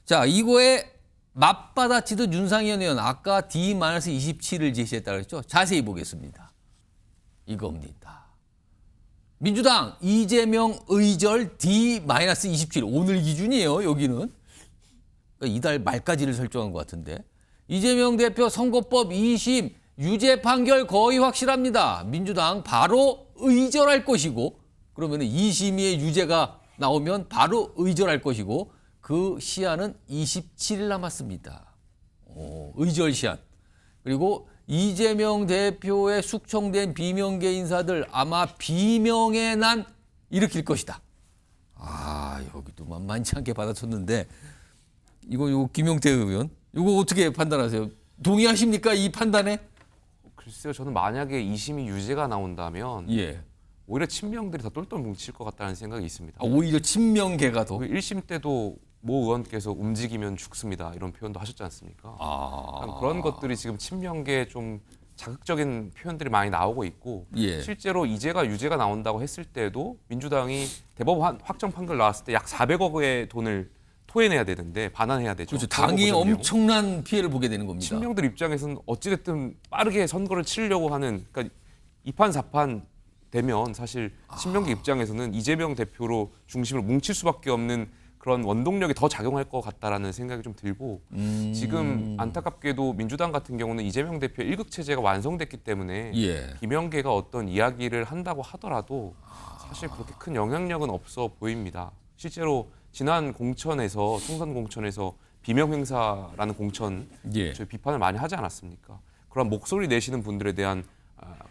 자, 이거에 맞받아치듯 윤상현 의원 아까 D-27을 제시했다고 했죠. 자세히 보겠습니다. 이겁니다. 민주당 이재명 의절 D-27 오늘 기준이에요. 여기는. 그러니까 이달 말까지를 설정한 것 같은데. 이재명 대표 선거법 2심 유죄 판결 거의 확실합니다. 민주당 바로 의절할 것이고 그러면 2심의 유죄가 나오면 바로 의절할 것이고 그 시한은 27일 남았습니다. 의절 시한. 그리고 이재명 대표의 숙청된 비명계 인사들 아마 비명의 난 일으킬 것이다. 아, 여기도 만만치 않게 받아쳤는데 이거 김용태 의원 이거 어떻게 판단하세요? 동의하십니까? 이 판단에? 글쎄요, 저는 만약에 2심이 유죄가 나온다면 예. 오히려 친명들이 더 똘똘 뭉칠 것 같다는 생각이 있습니다. 오히려 친명계가 더. 1심 때도 모 의원께서 움직이면 죽습니다 이런 표현도 하셨지 않습니까? 그런 것들이 지금 친명계에 좀 자극적인 표현들이 많이 나오고 있고 예. 실제로 이제가 유죄가 나온다고 했을 때도 민주당이 대법원 확정 판결 나왔을 때 약 400억의 돈을 토해내야 되는데 반환해야 되죠. 그렇죠. 당이 엄청난 피해를 보게 되는 겁니다. 친명들 입장에서는 어찌됐든 빠르게 선거를 치려고 하는 그러니까 2판 4판 되면 사실 친명계 입장에서는 이재명 대표로 중심을 뭉칠 수밖에 없는 그런 원동력이 더 작용할 것 같다라는 생각이 좀 들고 지금 안타깝게도 민주당 같은 경우는 이재명 대표의 1급 체제가 완성됐기 때문에 예. 비명계가 어떤 이야기를 한다고 하더라도 사실 그렇게 큰 영향력은 없어 보입니다. 실제로 지난 공천에서 총선 공천에서 비명 행사라는 공천 예. 저희 비판을 많이 하지 않았습니까? 그런 목소리 내시는 분들에 대한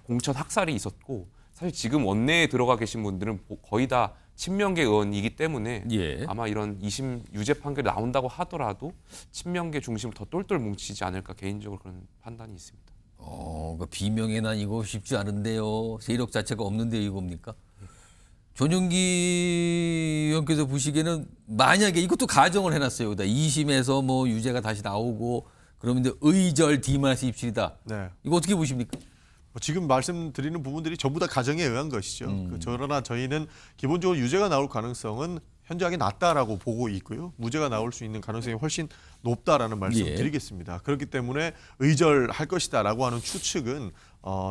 공천 학살이 있었고 사실 지금 원내에 들어가 계신 분들은 거의 다 친명계 의원이기 때문에 예. 아마 이런 2심 유죄 판결이 나온다고 하더라도 친명계 중심을 더 똘똘 뭉치지 않을까 개인적으로 그런 판단이 있습니다. 그러니까 비명의 난 이거 쉽지 않은데요. 세력 자체가 없는데 이겁니까? 전용기 의원께서 보시기에는 만약에 이것도 가정을 해놨어요. 여기다 2심에서 뭐 유죄가 다시 나오고 그러면 의절 D-27이다. 네. 이거 어떻게 보십니까? 지금 말씀드리는 부분들이 전부 다 가정에 의한 것이죠. 그러나 저희는 기본적으로 유죄가 나올 가능성은 현저하게 낮다라고 보고 있고요. 무죄가 나올 수 있는 가능성이 훨씬 높다라는 말씀 예. 드리겠습니다. 그렇기 때문에 의절할 것이다라고 하는 추측은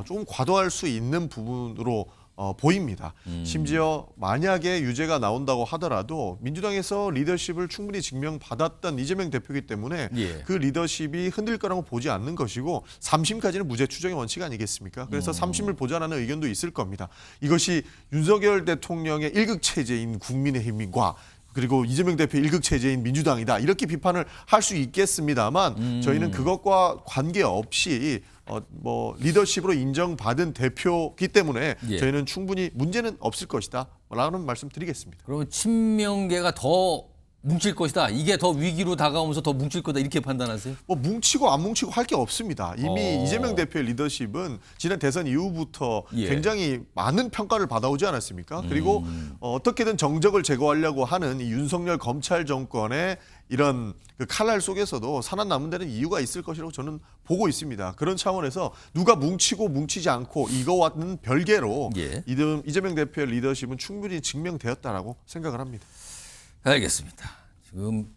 조금 과도할 수 있는 부분으로 보입니다. 심지어 만약에 유죄가 나온다고 하더라도 민주당에서 리더십을 충분히 증명받았던 이재명 대표이기 때문에 예. 그 리더십이 흔들 거라고 보지 않는 것이고 3심까지는 무죄 추정의 원칙 아니겠습니까? 그래서 3심을 보자라는 의견도 있을 겁니다. 이것이 윤석열 대통령의 1급 체제인 국민의힘과 그리고 이재명 대표 일극 체제인 민주당이다 이렇게 비판을 할 수 있겠습니다만 저희는 그것과 관계없이 뭐 리더십으로 인정받은 대표이기 때문에 예. 저희는 충분히 문제는 없을 것이다라는 말씀드리겠습니다. 그러면 친명계가 더 뭉칠 것이다. 이게 더 위기로 다가오면서 더 뭉칠 거다. 이렇게 판단하세요? 뭐 뭉치고 안 뭉치고 할 게 없습니다. 이미 이재명 대표의 리더십은 지난 대선 이후부터 예. 굉장히 많은 평가를 받아오지 않았습니까? 그리고 어떻게든 정적을 제거하려고 하는 이 윤석열 검찰 정권의 이런 그 칼날 속에서도 살아남은 데는 이유가 있을 것이라고 저는 보고 있습니다. 그런 차원에서 누가 뭉치고 뭉치지 않고 이거와는 별개로 예. 이재명 대표의 리더십은 충분히 증명되었다라고 생각을 합니다. 알겠습니다. 지금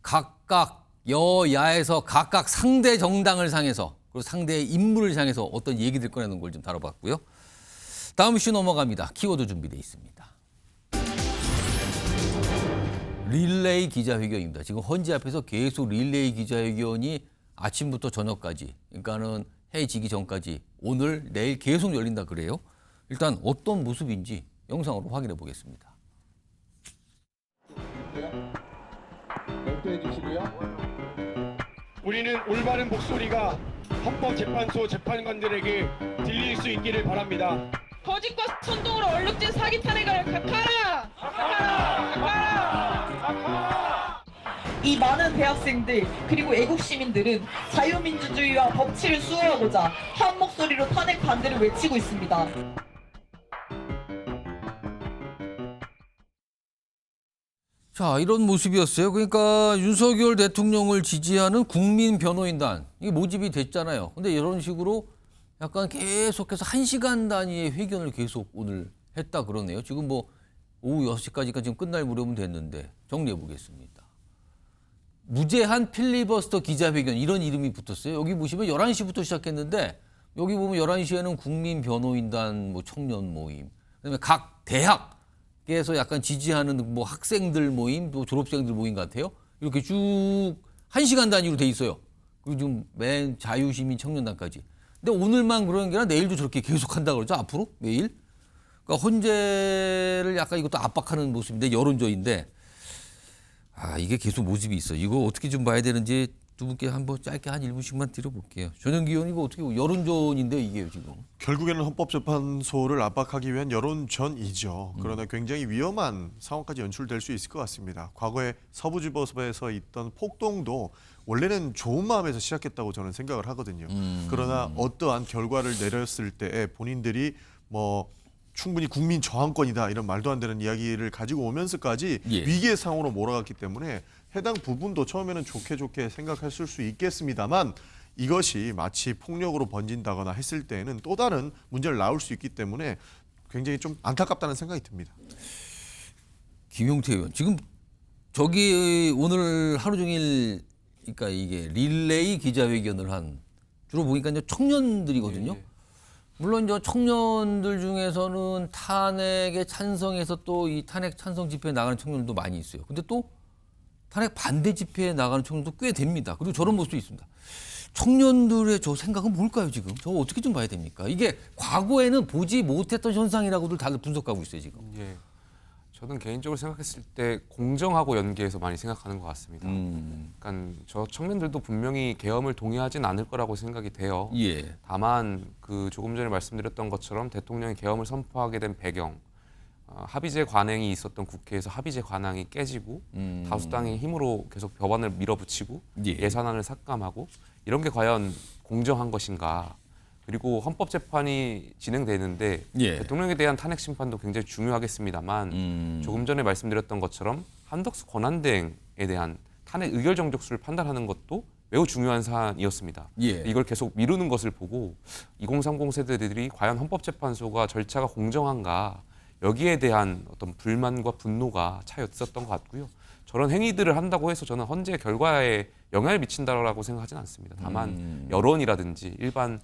각각 여야에서 각각 상대 정당을 향해서 그리고 상대 인물을 향해서 어떤 얘기들 꺼내는 걸 좀 다뤄봤고요. 다음 이슈 넘어갑니다. 키워드 준비되어 있습니다. 릴레이 기자회견입니다. 지금 헌재 앞에서 계속 릴레이 기자회견이 아침부터 저녁까지, 그러니까는 해 지기 전까지 오늘 내일 계속 열린다 그래요. 일단 어떤 모습인지 영상으로 확인해 보겠습니다. 별도해 주시고요. 우리는 올바른 목소리가 헌법재판소 재판관들에게 들릴 수 있기를 바랍니다. 거짓과 선동으로 얼룩진 사기 탄핵을 각하라! 각하라! 각하라! 각하라! 이 많은 대학생들 그리고 애국 시민들은 자유민주주의와 법치를 수호하고자 한 목소리로 탄핵 반대를 외치고 있습니다. 자, 이런 모습이었어요. 그러니까 윤석열 대통령을 지지하는 국민 변호인단 이게 모집이 됐잖아요. 근데 이런 식으로 약간 계속해서 1시간 단위의 회견을 계속 오늘 했다 그러네요. 지금 뭐 오후 6시까지가 지금 끝날 무렵은 됐는데 정리해 보겠습니다. 무제한 필리버스터 기자회견 이런 이름이 붙었어요. 여기 보시면 11시부터 시작했는데 여기 보면 11시에는 국민 변호인단 뭐 청년 모임, 그다음에 각 대학에서 약간 지지하는 뭐 학생들 모임, 또 졸업생들 모임 같아요. 이렇게 쭉 1시간 단위로 돼 있어요. 그리고 지금 맨 자유시민 청년단까지. 근데 오늘만 그러는 게 아니라 내일도 저렇게 계속 한다 그러죠. 앞으로 매일. 그러니까 헌재를 약간 이것도 압박하는 모습인데 여론조인데 이게 계속 모습이 있어. 이거 어떻게 좀 봐야 되는지 두 분께 한번 짧게 한 1분씩만 드려볼게요. 전현기 의원 이거 어떻게 여론전인데 이게 지금. 결국에는 헌법재판소를 압박하기 위한 여론전이죠. 그러나 굉장히 위험한 상황까지 연출될 수 있을 것 같습니다. 과거에 서부지법에서 있던 폭동도 원래는 좋은 마음에서 시작했다고 저는 생각을 하거든요. 그러나 어떠한 결과를 내렸을 때 본인들이 뭐 충분히 국민 저항권이다 이런 말도 안 되는 이야기를 가지고 오면서까지 예. 위기의 상황으로 몰아갔기 때문에 해당 부분도 처음에는 좋게 생각했을 수 있겠습니다만 이것이 마치 폭력으로 번진다거나 했을 때에는 또 다른 문제를 낳을 수 있기 때문에 굉장히 좀 안타깝다는 생각이 듭니다. 김용태 의원 지금 저기 오늘 하루 종일 그러니까 이게 릴레이 기자회견을 한 주로 보니까 이제 청년들이거든요. 물론 저 청년들 중에서는 탄핵에 찬성해서 또 이 탄핵 찬성 집회에 나가는 청년들도 많이 있어요. 근데 또 탄핵 반대 집회에 나가는 청년도 꽤 됩니다. 그리고 저런 모습도 있습니다. 청년들의 저 생각은 뭘까요 지금? 저거 어떻게 좀 봐야 됩니까? 이게 과거에는 보지 못했던 현상이라고들 다들 분석하고 있어요 지금. 예. 저는 개인적으로 생각했을 때 공정하고 연계해서 많이 생각하는 것 같습니다. 그러니까 저 청년들도 분명히 계엄을 동의하진 않을 거라고 생각이 돼요. 예. 다만 그 조금 전에 말씀드렸던 것처럼 대통령이 계엄을 선포하게 된 배경, 합의제 관행이 있었던 국회에서 합의제 관행이 깨지고 다수당의 힘으로 계속 법안을 밀어붙이고 예. 예산안을 삭감하고 이런 게 과연 공정한 것인가? 그리고 헌법재판이 진행되는데 예. 대통령에 대한 탄핵 심판도 굉장히 중요하겠습니다만 조금 전에 말씀드렸던 것처럼 한덕수 권한대행에 대한 탄핵 의결 정족수를 판단하는 것도 매우 중요한 사안이었습니다. 예. 이걸 계속 미루는 것을 보고 2030 세대들이 과연 헌법재판소가 절차가 공정한가 여기에 대한 어떤 불만과 분노가 차였었던 것 같고요. 저런 행위들을 한다고 해서 저는 헌재 결과에 영향을 미친다라고 생각하지는 않습니다. 다만 여론이라든지 일반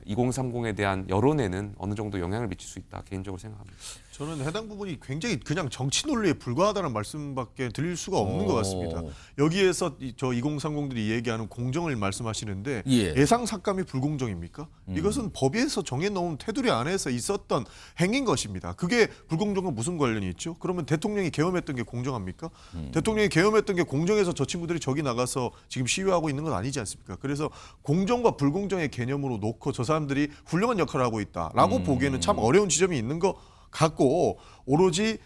2030에 대한 여론에는 어느 정도 영향을 미칠 수 있다 개인적으로 생각합니다. 저는 해당 부분이 굉장히 그냥 정치 논리에 불과하다는 말씀밖에 드릴 수가 없는 것 같습니다. 여기에서 저 2030들이 얘기하는 공정을 말씀하시는데 예. 예상 삭감이 불공정입니까? 이것은 법에서 정해놓은 테두리 안에서 있었던 행위인 것입니다. 그게 불공정과 무슨 관련이 있죠? 그러면 대통령이 계엄했던 게 공정합니까? 대통령이 계엄했던 게 공정해서 저 친구들이 저기 나가서 지금 시위하고 있는 건 아니지 않습니까? 그래서 공정과 불공정의 개념으로 놓고 저 사람들이 훌륭한 역할을 하고 있다라고 보기에는 참 어려운 지점이 있는 것 같고, 오로지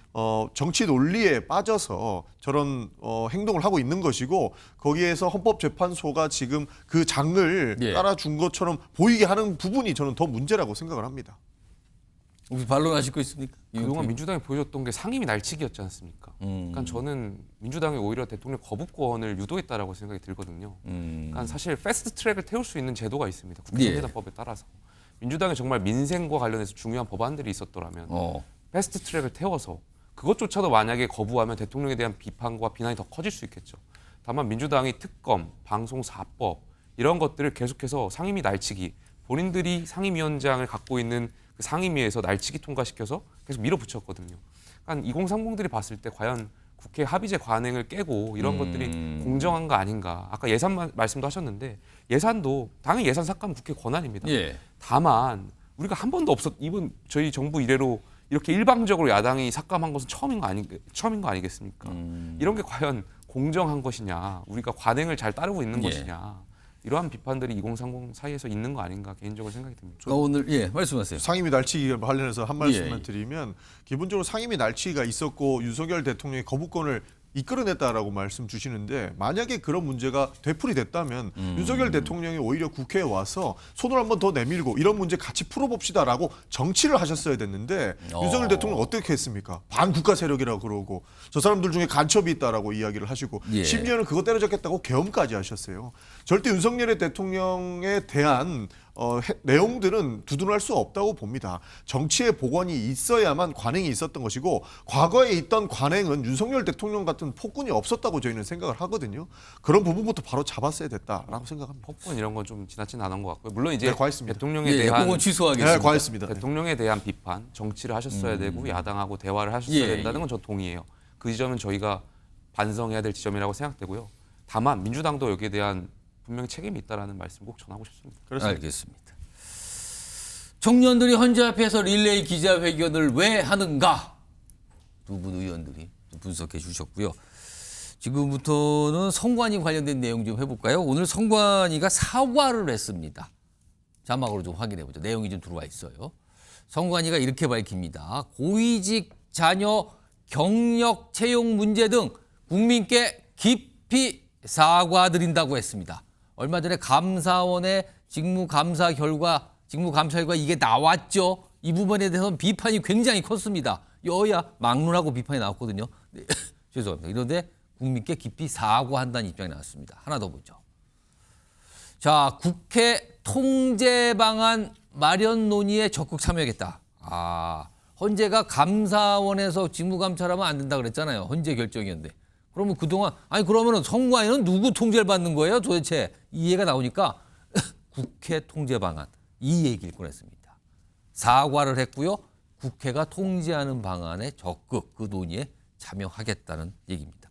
정치 논리에 빠져서 저런 행동을 하고 있는 것이고, 거기에서 헌법재판소가 지금 그 장을 예. 깔아준 것처럼 보이게 하는 부분이 저는 더 문제라고 생각을 합니다. 혹시 반론하실 거 있습니까? 그동안 민주당이 보여줬던 게 상임위 날치기였지 않습니까? 그러니까 저는 민주당이 오히려 대통령 거부권을 유도했다라고 생각이 들거든요. 그러니까 사실 패스트 트랙을 태울 수 있는 제도가 있습니다. 국회의사법에 따라서. 민주당이 정말 민생과 관련해서 중요한 법안들이 있었더라면 패스트 트랙을 태워서 그것조차도 만약에 거부하면 대통령에 대한 비판과 비난이 더 커질 수 있겠죠. 다만 민주당이 특검, 방송사법 이런 것들을 계속해서 상임위 날치기, 본인들이 상임위원장을 갖고 있는 그 상임위에서 날치기 통과시켜서 계속 밀어붙였거든요. 그러니까 2030들이 봤을 때 과연 국회 합의제 관행을 깨고 이런 것들이 공정한 거 아닌가. 아까 예산 말씀도 하셨는데 예산도 당연히 예산 삭감은 국회 권한입니다. 예. 다만 우리가 한 번도 이번 저희 정부 이래로 이렇게 일방적으로 야당이 삭감한 것은 처음인 거 아니겠습니까? 이런 게 과연 공정한 것이냐, 우리가 관행을 잘 따르고 있는 예. 것이냐, 이러한 비판들이 2030 사이에서 있는 거 아닌가 개인적으로 생각이 듭니다. 오늘 말씀하세요. 상임위 날치기 관련해서 한 말씀만 예. 드리면, 기본적으로 상임위 날치기가 있었고 윤석열 대통령이 거부권을 이끌어냈다라고 말씀 주시는데, 만약에 그런 문제가 되풀이됐다면 윤석열 대통령이 오히려 국회에 와서 손을 한번 더 내밀고 이런 문제 같이 풀어봅시다라고 정치를 하셨어야 됐는데, 윤석열 대통령 어떻게 했습니까? 반국가 세력이라고 그러고 저 사람들 중에 간첩이 있다라고 이야기를 하시고 예. 심지어는 그거 때려잡겠다고 계엄까지 하셨어요. 절대 윤석열 대통령에 대한 내용들은 두둔할 수 없다고 봅니다. 정치의 복원이 있어야만 관행이 있었던 것이고, 과거에 있던 관행은 윤석열 대통령 같은 폭군이 없었다고 저희는 생각을 하거든요. 그런 부분부터 바로 잡았어야 됐다라고 생각합니다. 폭군 이런 건 좀 지나친 않은 것 같고요. 물론 이제 네, 고맙습니다. 대통령에 예, 대한 그건 취소하겠습니다. 네, 고맙습니다. 대통령에 대한 비판, 정치를 하셨어야 되고 야당하고 대화를 하셨어야 예, 된다는 건 저 동의해요. 그 지점은 저희가 반성해야 될 지점이라고 생각되고요. 다만 민주당도 여기에 대한 분명히 책임이 있다라는 말씀 꼭 전하고 싶습니다. 알겠습니다. 청년들이 헌재 앞에서 릴레이 기자회견을 왜 하는가? 두 분 의원들이 분석해 주셨고요. 지금부터는 성관이 관련된 내용 좀 해볼까요? 오늘 성관이가 사과를 했습니다. 자막으로 좀 확인해 보죠. 내용이 좀 들어와 있어요. 성관이가 이렇게 밝힙니다. 고위직 자녀 경력 채용 문제 등 국민께 깊이 사과드린다고 했습니다. 얼마 전에 감사원의 직무감사 결과 이게 나왔죠. 이 부분에 대해서는 비판이 굉장히 컸습니다. 여야 막론하고 비판이 나왔거든요. 네, 죄송합니다. 이런데 국민께 깊이 사과한다는 입장이 나왔습니다. 하나 더 보죠. 자, 국회 통제 방안 마련 논의에 적극 참여하겠다. 헌재가 감사원에서 직무감찰하면 안 된다 그랬잖아요. 헌재 결정이었는데. 그러면 그동안 그러면은 성관이는 누구 통제를 받는 거예요? 도대체 이해가 나오니까 국회 통제 방안 이 얘기를 꺼냈습니다. 사과를 했고요. 국회가 통제하는 방안에 적극 그 논의에 참여하겠다는 얘기입니다.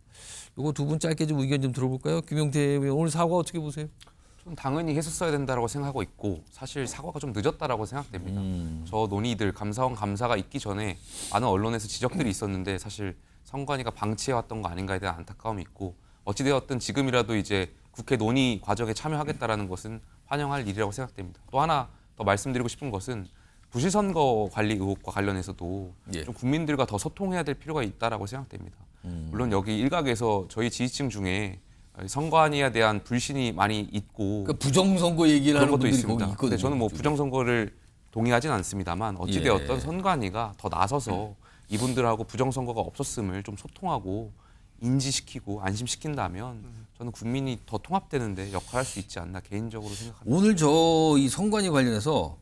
이거 두 분 짧게 좀 의견 좀 들어볼까요? 김용태 의원 오늘 사과 어떻게 보세요? 좀 당연히 했었어야 된다라고 생각하고 있고 사실 사과가 좀 늦었다라고 생각됩니다. 저 논의들 감사원 감사가 있기 전에 많은 언론에서 지적들이 있었는데 사실 성관이가 방치해왔던 거 아닌가에 대한 안타까움이 있고 어찌되었든 지금이라도 이제 국회 논의 과정에 참여하겠다라는 것은 환영할 일이라고 생각됩니다. 또 하나 더 말씀드리고 싶은 것은 부실선거 관리 의혹과 관련해서도 좀 국민들과 더 소통해야 될 필요가 있다라고 생각됩니다. 물론 여기 일각에서 저희 지지층 중에 선관위에 대한 불신이 많이 있고 그러니까 부정선거 얘기를 하는 그런 것도 분들이 있습니다. 거기 있거든요. 근데 저는 뭐 부정선거를 동의하진 않습니다만 어찌되었던 예. 선관위가 더 나서서 이분들하고 부정선거가 없었음을 좀 소통하고 인지시키고 안심시킨다면 저는 국민이 더 통합되는데 역할할 수 있지 않나 개인적으로 생각합니다. 오늘 저 이 성관이 관련해서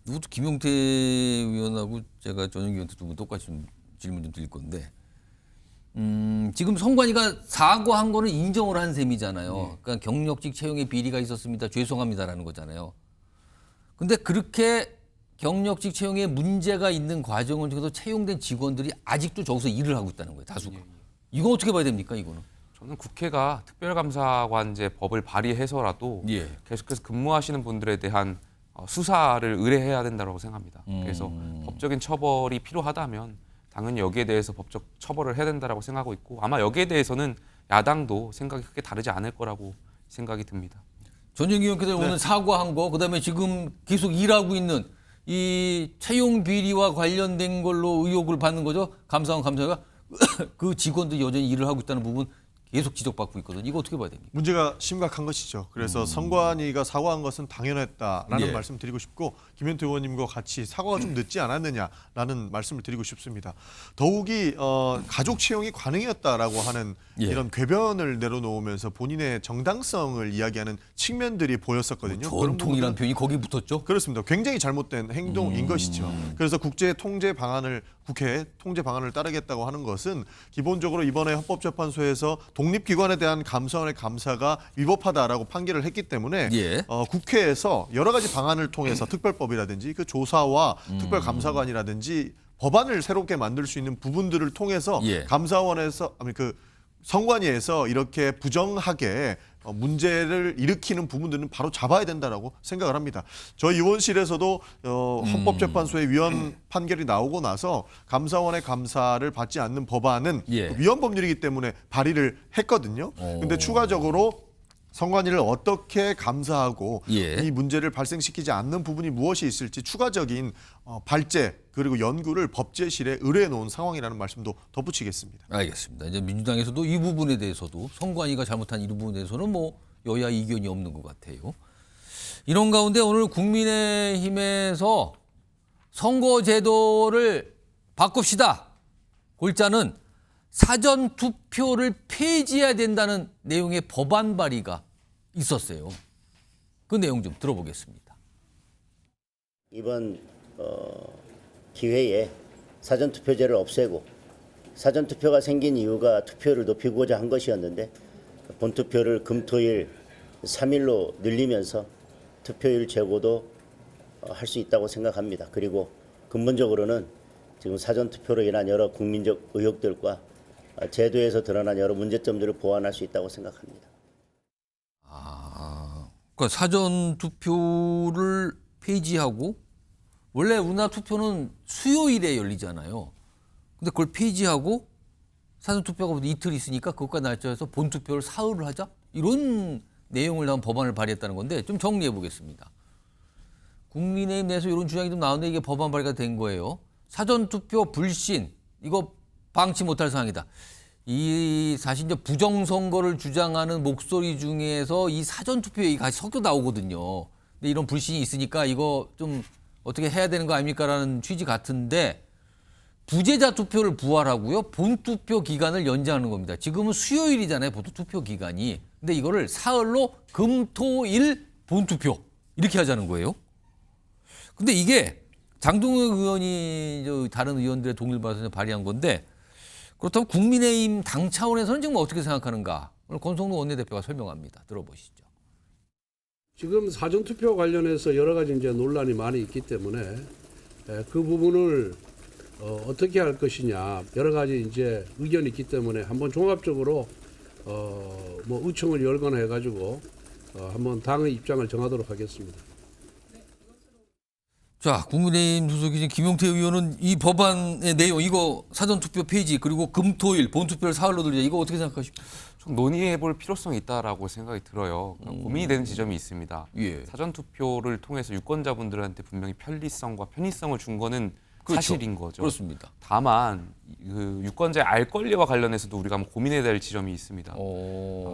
누구도 김용태 의원하고 제가 전용기 의원한테 두 분 똑같이 좀 질문 좀 드릴 건데 지금 성관이가 사과한 거는 인정을 한 셈이잖아요. 그러니까 경력직 채용에 비리가 있었습니다. 죄송합니다라는 거잖아요. 근데 그렇게 경력직 채용에 문제가 있는 과정을 통해서 채용된 직원들이 아직도 저기서 일을 하고 있다는 거예요. 다수가. 이거 어떻게 봐야 됩니까, 이거는? 저는 국회가 특별감사관제 법을 발의해서라도 예. 계속해서 근무하시는 분들에 대한 수사를 의뢰해야 된다고 생각합니다. 그래서 법적인 처벌이 필요하다면 당연히 여기에 대해서 법적 처벌을 해야 된다고 생각하고 있고 아마 여기에 대해서는 야당도 생각이 크게 다르지 않을 거라고 생각이 듭니다. 전정기 의원께서 오늘 사과한 거, 그다음에 지금 계속 일하고 있는 이 채용 비리와 관련된 걸로 의혹을 받는 거죠. 감사원 감사가 그 직원도 여전히 일을 하고 있다는 부분 계속 지적받고 있거든요. 이거 어떻게 봐야 됩니까? 문제가 심각한 것이죠. 그래서 선관위가 사과한 것은 당연했다라는 예. 말씀 드리고 싶고 김현태 의원님과 같이 사과가 좀 늦지 않았느냐라는 말씀을 드리고 싶습니다. 더욱이 가족 채용이 관행이었다라고 하는 예. 이런 궤변을 내려놓으면서 본인의 정당성을 이야기하는 측면들이 보였었거든요. 그런 전통이라는 표현이 거기 붙었죠. 그렇습니다. 굉장히 잘못된 행동인 것이죠. 그래서 국회에 통제 방안을 따르겠다고 하는 것은 기본적으로 이번에 헌법재판소에서 독립기관에 대한 감사원의 감사가 위법하다라고 판결을 했기 때문에 예. 국회에서 여러 가지 방안을 통해서 특별법이라든지 그 조사와 특별감사관이라든지 법안을 새롭게 만들 수 있는 부분들을 통해서 예. 감사원에서 선관위에서 이렇게 부정하게 문제를 일으키는 부분들은 바로 잡아야 된다라고 생각을 합니다. 저희 의원실에서도 헌법재판소의 위헌 판결이 나오고 나서 감사원의 감사를 받지 않는 법안은 예. 위헌 법률이기 때문에 발의를 했거든요. 근데 추가적으로 선관위를 어떻게 감사하고 예. 이 문제를 발생시키지 않는 부분이 무엇이 있을지 추가적인 발제 그리고 연구를 법제실에 의뢰해 놓은 상황이라는 말씀도 덧붙이겠습니다. 알겠습니다. 이제 민주당에서도 이 부분에 대해서도 선관위가 잘못한 이 부분에 대해서는 뭐 여야 이견이 없는 것 같아요. 이런 가운데 오늘 국민의힘에서 선거제도를 바꿉시다. 골자는 사전 투표를 폐지해야 된다는 내용의 법안 발의가 있었어요. 그 내용 좀 들어보겠습니다. 이번 기회에 사전투표제를 없애고 사전투표가 생긴 이유가 투표율을 높이고자 한 것이었는데 본투표를 금토일 3일로 늘리면서 투표율 제고도 할 수 있다고 생각합니다. 그리고 근본적으로는 지금 사전투표로 인한 여러 국민적 의혹들과 제도에서 드러난 여러 문제점들을 보완할 수 있다고 생각합니다. 그러니까 사전 투표를 폐지하고 원래 우리나라 투표는 수요일에 열리잖아요. 근데 그걸 폐지하고 사전 투표가 이틀 있으니까 그것과 날짜에서 본 투표를 사흘을 하자 이런 내용을 담은 법안을 발의했다는 건데 좀 정리해 보겠습니다. 국민의힘 내에서 이런 주장이 좀 나오는데 이게 법안 발의가 된 거예요. 사전 투표 불신 이거 방치 못할 사항이다. 이 사실 이제 부정선거를 주장하는 목소리 중에서 이 사전투표에 같이 섞여 나오거든요. 근데 이런 불신이 있으니까 이거 좀 어떻게 해야 되는 거 아닙니까라는 취지 같은데 부재자 투표를 부활하고요. 본투표 기간을 연장하는 겁니다. 지금은 수요일이잖아요. 보통 투표 기간이. 근데 이거를 사흘로 금토일 본투표 이렇게 하자는 거예요. 근데 이게 장동혁 의원이 다른 의원들의 동의를 받아서 발의한 건데 그렇다면 국민의힘 당 차원에서는 지금 어떻게 생각하는가? 오늘 권성동 원내대표가 설명합니다. 들어보시죠. 지금 사전투표 관련해서 여러 가지 이제 논란이 많이 있기 때문에 그 부분을 어떻게 할 것이냐 여러 가지 이제 의견이 있기 때문에 한번 종합적으로 뭐 의총을 열거나 해가지고 한번 당의 입장을 정하도록 하겠습니다. 자, 국민의힘 소속이신 김용태 의원은 이 법안의 내용, 이거 사전투표 폐지 그리고 금토일 본투표를 사흘로 늘리자 이거 어떻게 생각하십니까? 좀 논의해볼 필요성이 있다라고 생각이 들어요. 고민이 되는 지점이 있습니다. 예. 사전투표를 통해서 유권자분들한테 분명히 편리성과 편의성을 준 거는 그렇죠. 사실인 거죠. 그렇습니다. 다만 그 유권자의 알 권리와 관련해서도 우리가 한번 고민해야 될 지점이 있습니다.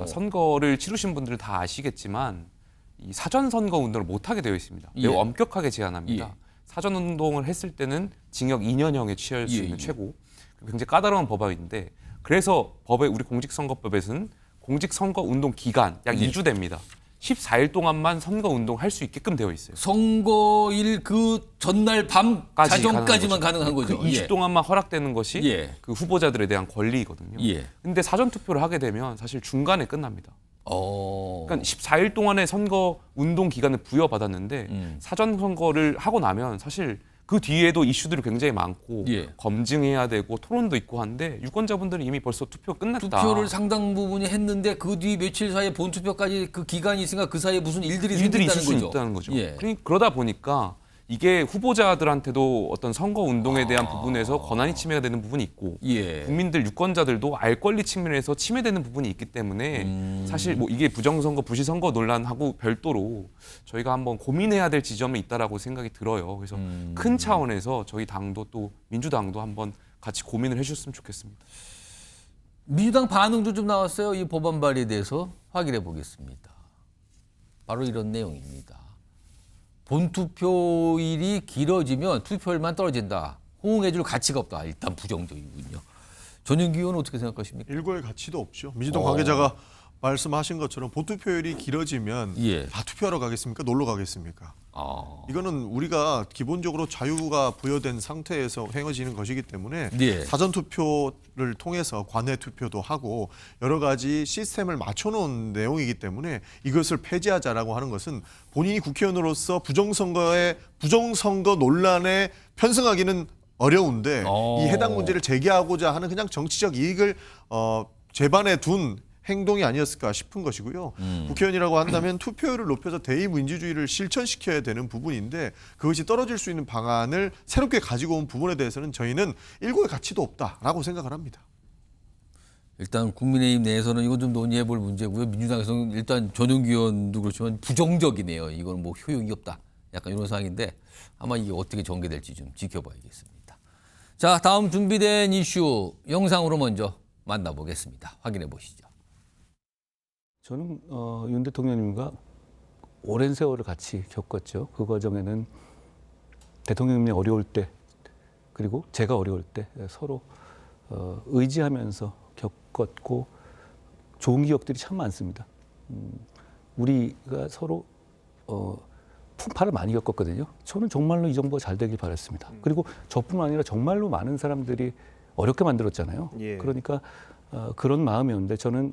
선거를 치르신 분들은 다 아시겠지만 이 사전선거 운동을 못하게 되어 있습니다. 매우 예. 엄격하게 제한합니다. 예. 사전운동을 했을 때는 징역 2년형에 취할 수 예, 있는 예. 최고. 굉장히 까다로운 법안인데 그래서 법에 우리 공직선거법에서는 공직선거운동 기간 약 예. 2주 됩니다. 14일 동안만 선거운동을 할 수 있게끔 되어 있어요. 선거일 그 전날 밤 자정까지만 가능한 거죠. 그 2주 동안만 허락되는 것이 예. 그 후보자들에 대한 권리거든요. 예. 근데 사전투표를 하게 되면 사실 중간에 끝납니다. 그러니까 14일 동안의 선거 운동 기간을 부여받았는데 사전 선거를 하고 나면 사실 그 뒤에도 이슈들이 굉장히 많고 예. 검증해야 되고 토론도 있고 한데 유권자분들은 이미 벌써 투표 끝났다. 투표를 상당 부분이 했는데 그 뒤 며칠 사이에 본투표까지 그 기간이 있으니까 그 사이에 무슨 일들이 있을 생긴다는 수 거죠. 있다는 거죠. 예. 그러다 보니까 이게 후보자들한테도 어떤 선거 운동에 대한 부분에서 권한이 침해가 되는 부분이 있고 예. 국민들 유권자들도 알 권리 측면에서 침해되는 부분이 있기 때문에 사실 뭐 이게 부정선거 부실선거 논란하고 별도로 저희가 한번 고민해야 될 지점이 있다라고 생각이 들어요. 그래서 큰 차원에서 저희 당도 또 민주당도 한번 같이 고민을 해주셨으면 좋겠습니다. 민주당 반응도 좀 나왔어요. 이 법안 발의에 대해서 확인해 보겠습니다. 바로 이런 내용입니다. 본투표일이 길어지면 투표율만 떨어진다. 호응해줄 가치가 없다. 일단 부정적이군요. 전윤기 의원은 어떻게 생각하십니까? 일고의 가치도 없죠. 민주당 관계자가 말씀하신 것처럼 본투표율이 길어지면 예. 다 투표하러 가겠습니까? 놀러 가겠습니까? 아. 이거는 우리가 기본적으로 자유가 부여된 상태에서 행해지는 것이기 때문에 예. 사전 투표를 통해서 관내 투표도 하고 여러 가지 시스템을 맞춰놓은 내용이기 때문에 이것을 폐지하자라고 하는 것은 본인이 국회의원으로서 부정선거 논란에 편승하기는 어려운데 이 해당 문제를 제기하고자 하는 그냥 정치적 이익을 제반에 둔 행동이 아니었을까 싶은 것이고요. 국회의원이라고 한다면 투표율을 높여서 대의민주주의를 실천시켜야 되는 부분인데 그것이 떨어질 수 있는 방안을 새롭게 가지고 온 부분에 대해서는 저희는 일고의 가치도 없다라고 생각을 합니다. 일단 국민의힘 내에서는 이거 좀 논의해 볼 문제고요. 민주당에서는 일단 전용기 의원도 그렇지만 부정적이네요. 이건 뭐 효용이 없다. 약간 이런 상황인데 아마 이게 어떻게 전개될지 좀 지켜봐야겠습니다. 자, 다음 준비된 이슈 영상으로 먼저 만나보겠습니다. 확인해 보시죠. 저는 윤 대통령님과 오랜 세월을 같이 겪었죠. 그 과정에는 대통령님이 어려울 때 그리고 제가 어려울 때 서로 의지하면서 겪었고 좋은 기억들이 참 많습니다. 우리가 서로 풍파를 많이 겪었거든요. 저는 정말로 이 정부가 잘 되길 바랐습니다. 그리고 저뿐만 아니라 정말로 많은 사람들이 어렵게 만들었잖아요. 예. 그러니까 그런 마음이었는데 저는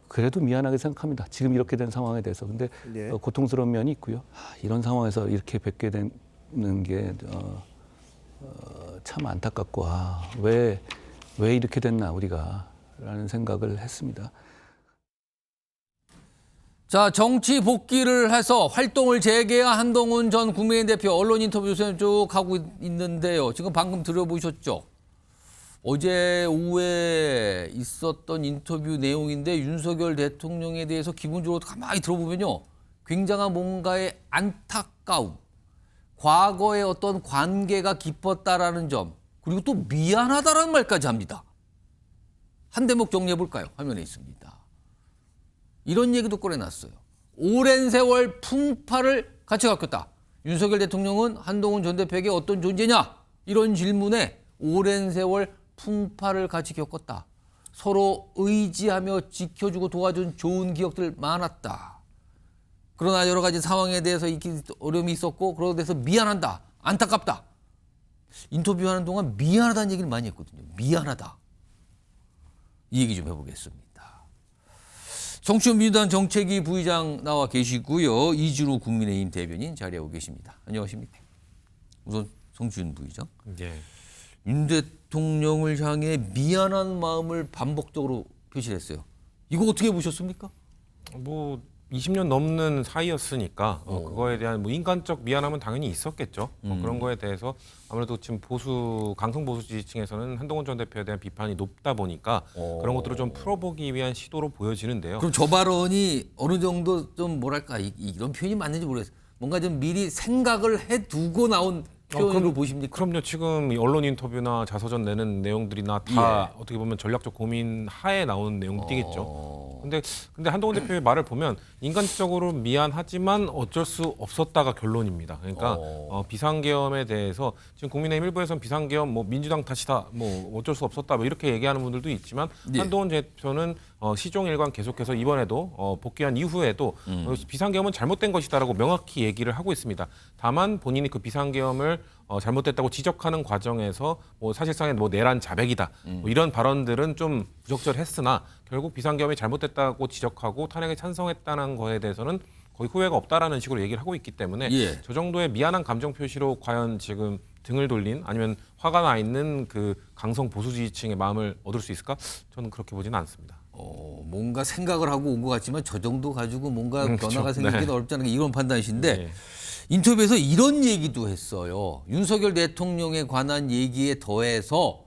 그래도 미안하게 생각합니다. 지금 이렇게 된 상황에 대해서. 근데 예. 고통스러운 면이 있고요. 이런 상황에서 이렇게 뵙게 되는 게 참 안타깝고 왜 이렇게 됐나 우리가 라는 생각을 했습니다. 자, 정치 복귀를 해서 활동을 재개한 한동훈 전 국민의힘 대표 언론 인터뷰 요새 쭉 하고 있는데요. 지금 방금 들어보셨죠? 어제 오후에 있었던 인터뷰 내용인데 윤석열 대통령에 대해서 기본적으로 가만히 들어보면요. 굉장한 뭔가의 안타까움, 과거의 어떤 관계가 깊었다라는 점, 그리고 또 미안하다라는 말까지 합니다. 한 대목 정리해 볼까요? 화면에 있습니다. 이런 얘기도 꺼내놨어요. 오랜 세월 풍파를 같이 겪었다. 윤석열 대통령은 한동훈 전 대표에게 어떤 존재냐? 이런 질문에 오랜 세월 풍파를 같이 겪었다. 서로 의지하며 지켜주고 도와준 좋은 기억들 많았다. 그러나 여러 가지 상황에 대해서 어려움이 있었고 그러고 돼서 미안하다, 안타깝다. 인터뷰하는 동안 미안하다는 얘기를 많이 했거든요. 미안하다. 이 얘기 좀 해보겠습니다. 정치원 민주당 정책위 부의장 나와 계시고요. 이준우 국민의힘 대변인 자리하고 계십니다. 안녕하십니까? 우선 정치원 부의장. 예. 윤 대통령을 향해 미안한 마음을 반복적으로 표시했어요. 이거 어떻게 보셨습니까? 뭐 20년 넘는 사이였으니까 그거에 대한 뭐 인간적 미안함은 당연히 있었겠죠. 그런 거에 대해서 아무래도 지금 강성 보수 지지층에서는 한동훈 전 대표에 대한 비판이 높다 보니까 그런 것들을 좀 풀어보기 위한 시도로 보여지는데요. 그럼 저 발언이 어느 정도 좀 뭐랄까 이런 표현이 맞는지 모르겠어요. 뭔가 좀 미리 생각을 해두고 나온 표현으로 보십니까? 그럼요. 지금 언론 인터뷰나 자서전 내는 내용들이나 다 어떻게 보면 전략적 고민 하에 나오는 내용들이겠죠. 근데 한동훈 대표의 말을 보면 인간적으로 미안하지만 어쩔 수 없었다가 결론입니다. 그러니까 비상계엄에 대해서 지금 국민의힘 일부에서는 비상계엄 뭐 민주당 탓이다 뭐 어쩔 수 없었다 뭐 이렇게 얘기하는 분들도 있지만 한동훈 대표는 시종일관 계속해서 이번에도 복귀한 이후에도 비상계엄은 잘못된 것이다라고 명확히 얘기를 하고 있습니다. 다만 본인이 그 비상계엄을 잘못됐다고 지적하는 과정에서 뭐 사실상의 뭐 내란 자백이다 뭐 이런 발언들은 좀 부적절했으나 결국 비상계엄이 잘못됐다고 지적하고 탄핵에 찬성했다는 거에 대해서는 거의 후회가 없다라는 식으로 얘기를 하고 있기 때문에 예. 저 정도의 미안한 감정 표시로 과연 지금 등을 돌린 아니면 화가 나 있는 그 강성 보수 지지층의 마음을 얻을 수 있을까? 저는 그렇게 보지는 않습니다. 뭔가 생각을 하고 온 것 같지만 저 정도 가지고 뭔가 그렇죠. 변화가 생기기는 네. 어렵지 않은 게 이런 판단이신데 네. 인터뷰에서 이런 얘기도 했어요. 윤석열 대통령에 관한 얘기에 더해서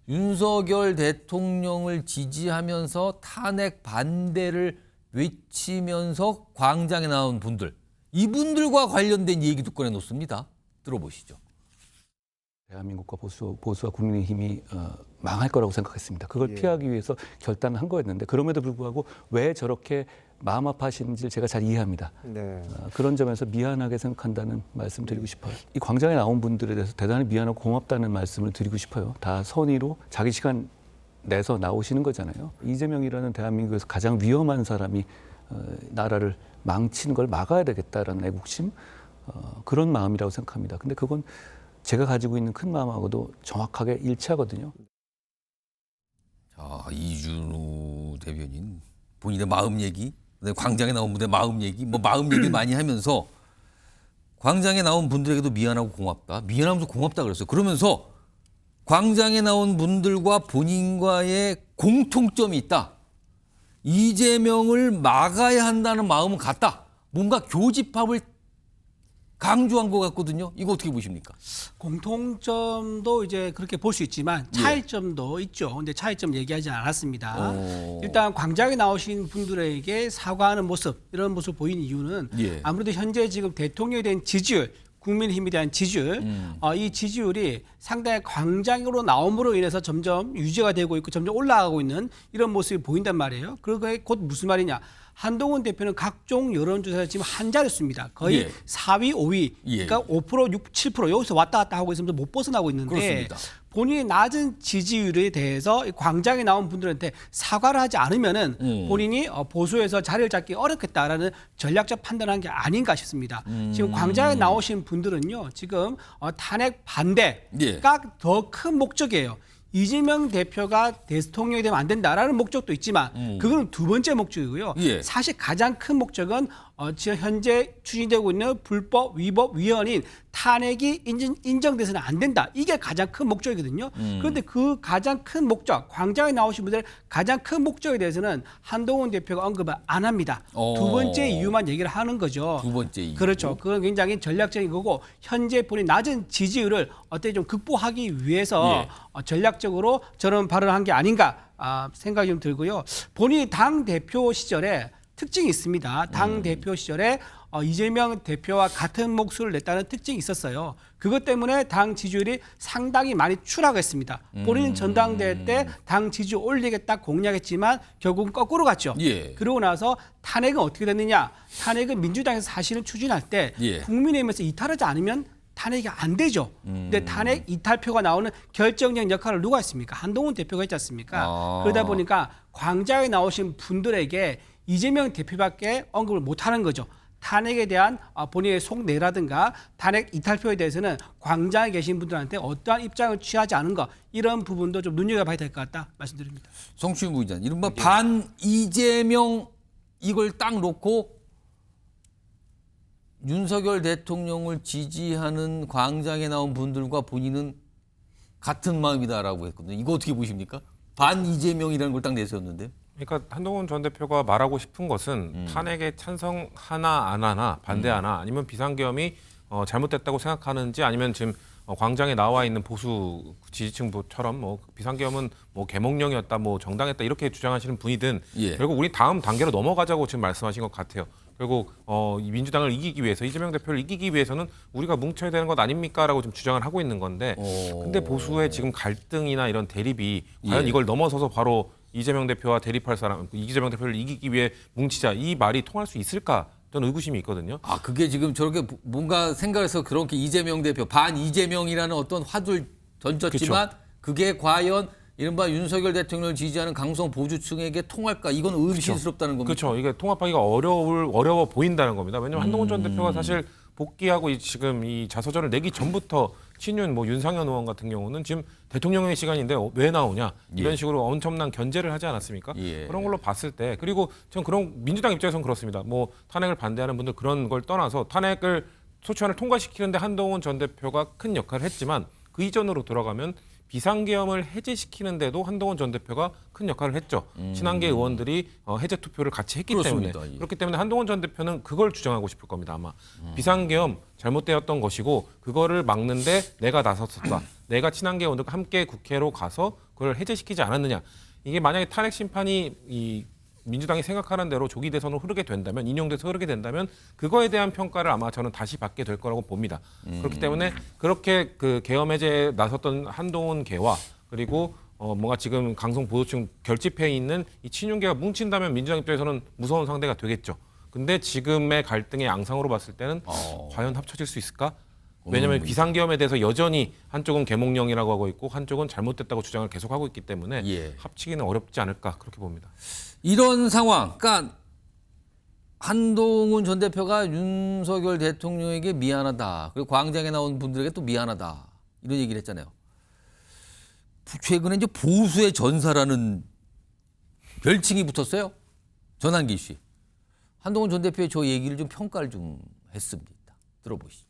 윤석열 대통령을 지지하면서 탄핵 반대를 외치면서 광장에 나온 분들, 이분들과 관련된 얘기도 꺼내놓습니다. 들어보시죠. 대한민국과 보수와 국민의힘이 망할 거라고 생각했습니다. 그걸 피하기 위해서 결단을 한 거였는데 그럼에도 불구하고 왜 저렇게 마음 아파하시는지를 제가 잘 이해합니다. 그런 점에서 미안하게 생각한다는 말씀 드리고 싶어요. 이 광장에 나온 분들에 대해서 대단히 미안하고 고맙다는 말씀을 드리고 싶어요. 다 선의로 자기 시간 내서 나오시는 거잖아요. 이재명이라는 대한민국에서 가장 위험한 사람이 나라를 망치는 걸 막아야 되겠다라는 애국심, 그런 마음이라고 생각합니다. 근데 그건 제가 가지고 있는 큰 마음하고도 정확하게 일치하거든요. 자, 이준우 대변인 본인의 마음 얘기, 광장에 나온 분들의 마음 얘기, 뭐 마음 얘기 많이 하면서 광장에 나온 분들에게도 미안하고 고맙다. 미안하면서 고맙다 그랬어요. 그러면서 광장에 나온 분들과 본인과의 공통점이 있다. 이재명을 막아야 한다는 마음은 같다. 뭔가 교집합을 강조한 것 같거든요. 이거 어떻게 보십니까? 공통점도 이제 그렇게 볼 수 있지만 차이점도 있죠. 근데 차이점 얘기하지 않았습니다. 일단 광장에 나오신 분들에게 사과하는 모습, 이런 모습을 보이는 이유는 아무래도 현재 지금 대통령에 대한 지지율, 국민의힘에 대한 지지율, 이 지지율이 상당히 광장으로 나옴으로 인해서 점점 유지가 되고 있고 점점 올라가고 있는 이런 모습이 보인단 말이에요. 그게 곧 무슨 말이냐. 한동훈 대표는 각종 여론조사에서 지금 한 자릿수입니다. 거의 4위, 5위, 그러니까 5%, 6, 7% 여기서 왔다 갔다 하고 있으면서 못 벗어나고 있는데 그렇습니다. 본인이 낮은 지지율에 대해서 광장에 나온 분들한테 사과를 하지 않으면은 본인이 보수에서 자리를 잡기 어렵겠다라는 전략적 판단을 한 게 아닌가 싶습니다. 지금 광장에 나오신 분들은요, 지금 탄핵 반대가 더 큰 목적이에요. 이재명 대표가 대통령이 되면 안 된다라는 목적도 있지만 그건 두 번째 목적이고요. 사실 가장 큰 목적은 지금 현재 추진되고 있는 불법 위법 위헌인 탄핵이 인정돼서는 안 된다. 이게 가장 큰 목적이거든요. 그런데 그 가장 큰 목적, 광장에 나오신 분들의 가장 큰 목적에 대해서는 한동훈 대표가 언급을 안 합니다. 두 번째 이유만 얘기를 하는 거죠. 두 번째 이유. 그렇죠. 그건 굉장히 전략적인 거고 현재 본인 낮은 지지율을 어떻게 좀 극복하기 위해서 전략적으로 저런 발언을 한 게 아닌가 생각이 좀 들고요. 본인이 당 대표 시절에 특징이 있습니다. 당 대표 시절에 이재명 대표와 같은 목소리를 냈다는 특징이 있었어요. 그것 때문에 당 지지율이 상당히 많이 추락했습니다. 본인 전당대회 때 당 지지율 올리겠다 공약했지만 결국은 거꾸로 갔죠. 그러고 나서 탄핵은 어떻게 됐느냐. 탄핵은 민주당에서 사실은 추진할 때 국민의힘에서 이탈하지 않으면 탄핵이 안 되죠. 근데 탄핵 이탈표가 나오는 결정적 역할을 누가 했습니까? 한동훈 대표가 했지 않습니까? 그러다 보니까 광장에 나오신 분들에게 이재명 대표밖에 언급을 못하는 거죠. 탄핵에 대한 본인의 속내라든가 탄핵 이탈표에 대해서는 광장에 계신 분들한테 어떠한 입장을 취하지 않은 것, 이런 부분도 좀 눈여겨봐야 될 것 같다 말씀드립니다. 성추인 부기자님, 이른바 반 이재명 이걸 딱 놓고 윤석열 대통령을 지지하는 광장에 나온 분들과 본인은 같은 마음이다라고 했거든요. 이거 어떻게 보십니까? 반 이재명이라는 걸 딱 내세웠는데. 그러니까 한동훈 전 대표가 말하고 싶은 것은 탄핵에 찬성하나 안 하나, 반대하나, 아니면 비상계엄이 잘못됐다고 생각하는지, 아니면 지금 광장에 나와 있는 보수 지지층처럼 뭐 비상계엄은 뭐 계몽령이었다, 뭐 정당했다 이렇게 주장하시는 분이든 결국 우리 다음 단계로 넘어가자고 지금 말씀하신 것 같아요. 결국 이 민주당을 이기기 위해서, 이재명 대표를 이기기 위해서는 우리가 뭉쳐야 되는 것 아닙니까라고 지금 주장을 하고 있는 건데, 근데 보수의 지금 갈등이나 이런 대립이 과연 이걸 넘어서서 바로 이재명 대표와 대립할 사람, 이재명 대표를 이기기 위해 뭉치자, 이 말이 통할 수 있을까? 저는 의구심이 있거든요. 그게 지금 저렇게 뭔가 생각해서 그렇게 이재명 대표, 반 이재명이라는 어떤 화두를 던졌지만 그게 과연 이른바 윤석열 대통령을 지지하는 강성 보수층에게 통할까? 이건 의심스럽다는 겁니다. 그렇죠. 이게 통합하기가 어려워 보인다는 겁니다. 왜냐하면 한동훈 전 대표가 사실 복귀하고 지금 이 자서전을 내기 전부터 친윤 윤상현 의원 같은 경우는 지금 대통령의 시간인데 왜 나오냐 이런 식으로 엄청난 견제를 하지 않았습니까? 그런 걸로 봤을 때 그리고 전 그런 민주당 입장에서는 그렇습니다. 뭐 탄핵을 반대하는 분들 그런 걸 떠나서 탄핵을 소추안을 통과시키는데 한동훈 전 대표가 큰 역할을 했지만 그 이전으로 돌아가면 비상계엄을 해제시키는데도 한동훈 전 대표가 큰 역할을 했죠. 친한계 의원들이 해제 투표를 같이 했기 그렇습니다. 때문에 예. 그렇기 때문에 한동훈 전 대표는 그걸 주장하고 싶을 겁니다. 아마 비상계엄 잘못되었던 것이고 그거를 막는데 내가 나섰었다. 내가 친한계 의원들과 함께 국회로 가서 그걸 해제시키지 않았느냐. 이게 만약에 탄핵 심판이 이 민주당이 생각하는 대로 조기 대선으로 흐르게 된다면 인용돼서 흐르게 된다면 그거에 대한 평가를 아마 저는 다시 받게 될 거라고 봅니다. 그렇기 때문에 그렇게 그 계엄 해제에 나섰던 한동훈 계와 그리고 뭔가 지금 강성 보수층 결집해 있는 이 친윤계가 뭉친다면 민주당 입장에서는 무서운 상대가 되겠죠. 근데 지금의 갈등의 양상으로 봤을 때는 과연 합쳐질 수 있을까? 왜냐하면 비상계엄에 대해서 여전히 한쪽은 계몽령이라고 하고 있고 한쪽은 잘못됐다고 주장을 계속하고 있기 때문에 합치기는 어렵지 않을까 그렇게 봅니다. 이런 상황, 그러니까 한동훈 전 대표가 윤석열 대통령에게 미안하다. 그리고 광장에 나온 분들에게 또 미안하다. 이런 얘기를 했잖아요. 최근에 이제 보수의 전사라는 별칭이 붙었어요. 전환기 씨. 한동훈 전 대표의 저 얘기를 좀 평가를 좀 했습니다. 들어보시죠.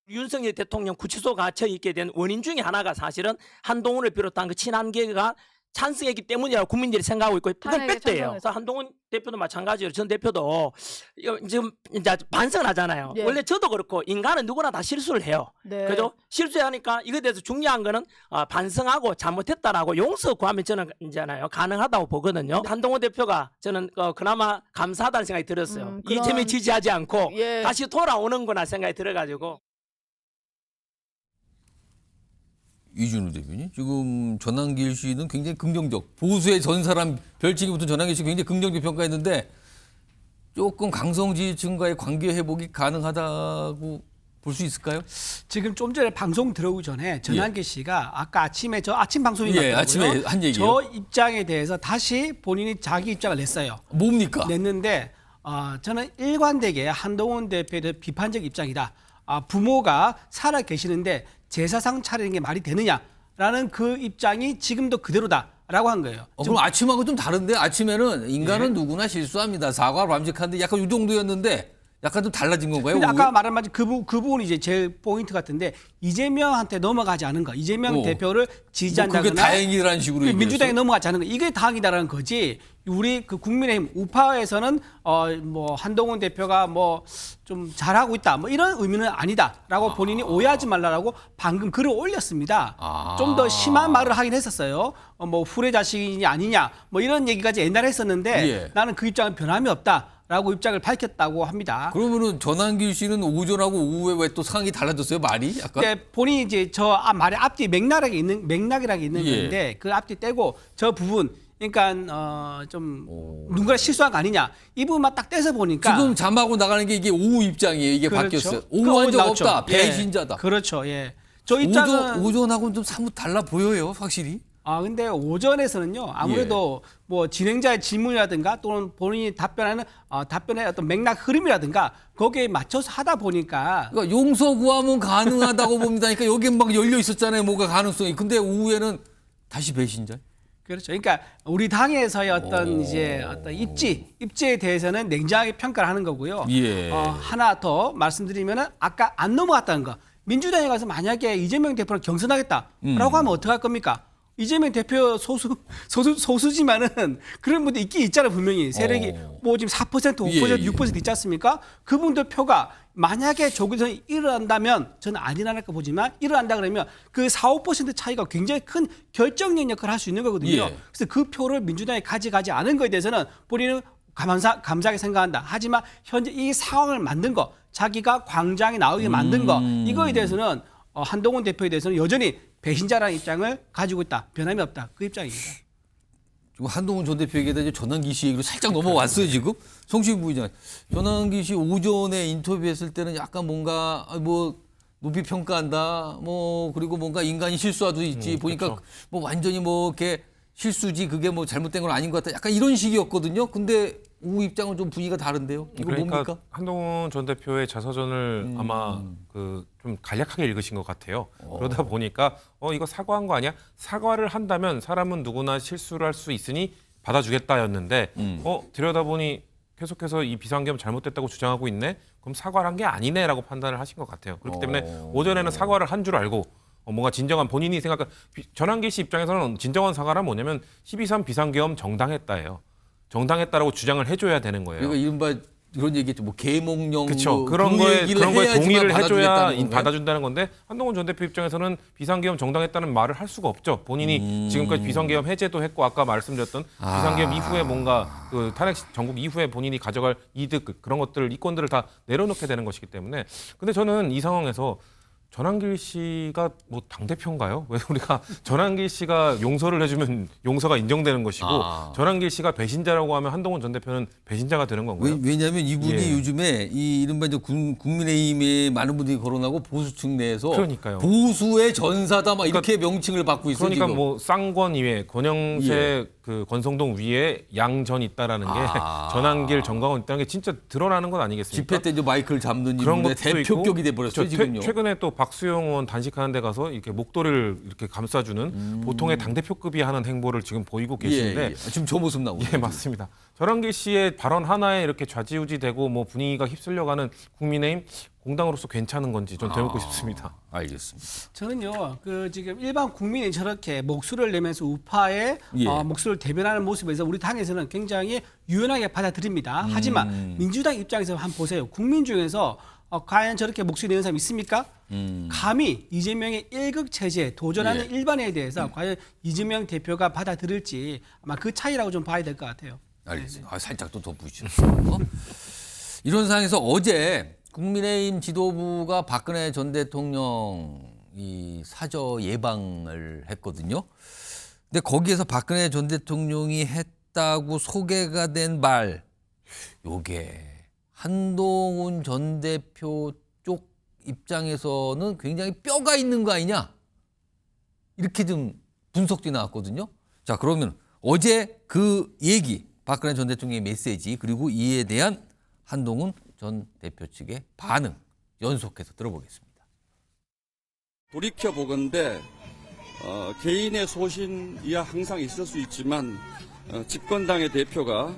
윤석열 대통령 구치소 갇혀 있게 된 원인 중에 하나가 사실은 한동훈을 비롯한 그 친한계가 찬성했기 때문이라고 국민들이 생각하고 있고 그건 팩트예요. 그래서 한동훈 대표도 마찬가지로 전 대표도 지금 이제 반성을 하잖아요. 원래 저도 그렇고 인간은 누구나 다 실수를 해요. 그죠? 실수하니까 이거에 대해서 중요한 거는 반성하고 잘못했다라고 용서 구하면 저는 이제나요 가능하다고 보거든요. 한동훈 대표가 저는 그나마 감사하다는 생각이 들었어요. 이재명 지지하지 않고 다시 돌아오는구나 생각이 들어가지고. 이준우 대표님, 지금 전환길 씨는 굉장히 긍정적, 보수의 전사람 별칭이 붙은 전환길 씨 굉장히 긍정적 평가했는데 조금 강성 지지층과의 관계 회복이 가능하다고 볼 수 있을까요? 지금 좀 전에 방송 들어오기 전에 전환길 씨가 아까 아침에 저 아침 방송이 맞더라고요. 아침에 한 얘기요. 저 입장에 대해서 다시 본인이 자기 입장을 냈어요. 뭡니까? 냈는데 저는 일관되게 한동훈 대표에 대해 비판적 입장이다. 부모가 살아 계시는데 제사상 차리는 게 말이 되느냐라는 그 입장이 지금도 그대로다라고 한 거예요. 그럼 아침하고 좀 다른데 아침에는 인간은 누구나 실수합니다. 사과 밤직한데 약간 이 정도였는데 약간 좀 달라진 건가요? 근데 아까 말한 맞지 그 부분이 이제 제일 포인트 같은데 이재명한테 넘어가지 않은 거, 이재명 대표를 지지한다거나 그게 다행이라는 식으로 민주당에 넘어가지 않은 거 이게 다행이다라는 거지. 우리 그 국민의힘 우파에서는 뭐 한동훈 대표가 뭐 좀 잘하고 있다 뭐 이런 의미는 아니다라고 본인이 오해하지 말라라고 방금 글을 올렸습니다. 좀 더 심한 말을 하긴 했었어요. 뭐 후레 자식이 아니냐 뭐 이런 얘기까지 옛날에 했었는데 나는 그 입장은 변함이 없다. 라고 입장을 밝혔다고 합니다. 그러면은 전환길 씨는 오전하고 오후에 왜 또 상황이 달라졌어요? 말이 약간? 네, 본인이 이제 저 말의 앞뒤 맥락이 있는 건데 그 앞뒤 떼고 저 부분 그러니까 좀 누군가 실수한 거 아니냐 이 부분만 딱 떼서 보니까 지금 잠하고 나가는 게 이게 오후 입장이에요. 이게 그렇죠. 바뀌었어요. 오후한 적 없다. 배신자다. 그렇죠. 예. 저 입장은 오전하고는 좀 사뭇 달라 보여요, 확실히. 근데 오전에서는요 아무래도 뭐 진행자의 질문이라든가 또는 본인이 답변하는 답변의 어떤 맥락 흐름이라든가 거기에 맞춰서 하다 보니까 그러니까 용서 구하면 가능하다고 봅니다. 그러니까 여기 막 열려 있었잖아요, 뭐가 가능성이. 근데 오후에는 다시 배신자. 그렇죠. 그러니까 우리 당에서의 어떤 이제 어떤 입지에 대해서는 냉정하게 평가를 하는 거고요. 하나 더 말씀드리면은 아까 안 넘어갔다는 거. 민주당에 가서 만약에 이재명 대표를 경선하겠다라고 하면 어떡할 겁니까? 이재명 대표 소수지만은 그런 분들 있긴 있잖아요, 분명히. 세력이 뭐 지금 4%, 5%, 6% 있지 않습니까? 그분들 표가 만약에 조기선이 일어난다면 저는 아니라고 보지만 일어난다 그러면 그 4, 5% 차이가 굉장히 큰 결정력 역할을 할 수 있는 거거든요. 그래서 그 표를 민주당에 가져가지 않은 거에 대해서는 본인은 감사하게 생각한다. 하지만 현재 이 상황을 만든 거, 자기가 광장에 나오게 만든 거, 이거에 대해서는 한동훈 대표에 대해서는 여전히 배신자라는 입장을 가지고 있다. 변함이 없다. 그 입장입니다. 지금 한동훈 전 대표에게 대해 전환기 씨 얘기로 살짝 넘어왔어요, 지금. 송시부 부의장. 전환기 씨 오전에 인터뷰했을 때는 약간 뭔가 뭐 높이 평가한다. 뭐 그리고 뭔가 인간이 실수할 수도 있지. 보니까 그렇죠. 뭐 완전히 뭐 이렇게 실수지 그게 뭐 잘못된 건 아닌 것 같다. 약간 이런 식이었거든요. 근데 우 입장은 좀 분위기가 다른데요. 이거 그러니까 뭡니까? 한동훈 전 대표의 자서전을 아마 그 좀 간략하게 읽으신 것 같아요. 그러다 보니까 이거 사과한 거 아니야? 사과를 한다면 사람은 누구나 실수를 할 수 있으니 받아주겠다였는데 들여다보니 계속해서 이 비상계엄 잘못됐다고 주장하고 있네. 그럼 사과를 한 게 아니네라고 판단을 하신 것 같아요. 그렇기 때문에 오전에는 사과를 한 줄 알고 뭔가 진정한 본인이 생각한 전환기 씨 입장에서는 진정한 사과란 뭐냐면 12.3 비상계엄 정당했다예요. 정당했다라고 주장을 해줘야 되는 거예요. 그러니까 이른바 이런 얘기했죠. 뭐 계몽령 그렇죠. 뭐 그런 거에 동의를 해줘야 건가요? 받아준다는 건데 한동훈 전 대표 입장에서는 비상계엄 정당했다는 말을 할 수가 없죠. 본인이 지금까지 비상계엄 해제도 했고 아까 말씀드렸던 비상계엄 이후에 뭔가 그 탄핵 전국 이후에 본인이 가져갈 이득 그런 것들 이권들을 다 내려놓게 되는 것이기 때문에 근데 저는 이 상황에서 전환길 씨가 뭐 당대표인가요? 왜 우리가 전환길 씨가 용서를 해주면 용서가 인정되는 것이고 전환길 씨가 배신자라고 하면 한동훈 전 대표는 배신자가 되는 건가요? 왜냐하면 이분이 예. 요즘에 이 이른바 이제 국민의힘에 많은 분들이 거론하고 보수층 내에서 그러니까요. 보수의 전사다 막 이렇게 명칭을 받고 있어요. 그러니까 지금. 뭐 쌍권 이외 권영세 예. 그 권성동 위에 양전 있다라는 게 전환길 정광훈 있다는 게 진짜 드러나는 건 아니겠습니까? 집회 때 이제 마이크를 잡는 그런 이분의 것도 대표격이 돼버렸어요. 지금요. 최근에 또 박수영 의원 단식하는 데 가서 이렇게 목도리를 이렇게 감싸주는 보통의 당대표급이 하는 행보를 지금 보이고 계신데 예. 지금 저 모습 나오고 예, 맞습니다. 전환길 씨의 발언 하나에 이렇게 좌지우지되고 뭐 분위기가 휩쓸려가는 국민의힘 공당으로서 괜찮은 건지 좀 되묻고 싶습니다. 알겠습니다. 저는요, 그 지금 일반 국민이 저렇게 목소리를 내면서 우파의 예. 목소리를 대변하는 모습에서 우리 당에서는 굉장히 유연하게 받아들입니다. 하지만 민주당 입장에서 한번 보세요. 국민 중에서 과연 저렇게 목소리 내는 사람 있습니까? 감히 이재명의 1극 체제에 도전하는 일반에 대해서 과연 이재명 대표가 받아들일지 아마 그 차이라고 좀 봐야 될 것 같아요. 알겠습니다. 살짝 또 덧붙이셨어요. 이런 상황에서 어제 국민의힘 지도부가 박근혜 전 대통령 이 사저 예방을 했거든요. 근데 거기에서 박근혜 전 대통령이 했다고 소개가 된 말, 요게 한동훈 전 대표 쪽 입장에서는 굉장히 뼈가 있는 거 아니냐? 이렇게 좀 분석도 나왔거든요. 자, 그러면 어제 그 얘기, 박근혜 전 대통령의 메시지, 그리고 이에 대한 한동훈 전 대표 측의 반응 연속해서 들어보겠습니다. 돌이켜보건대 개인의 소신이야 항상 있을 수 있지만 집권당의 대표가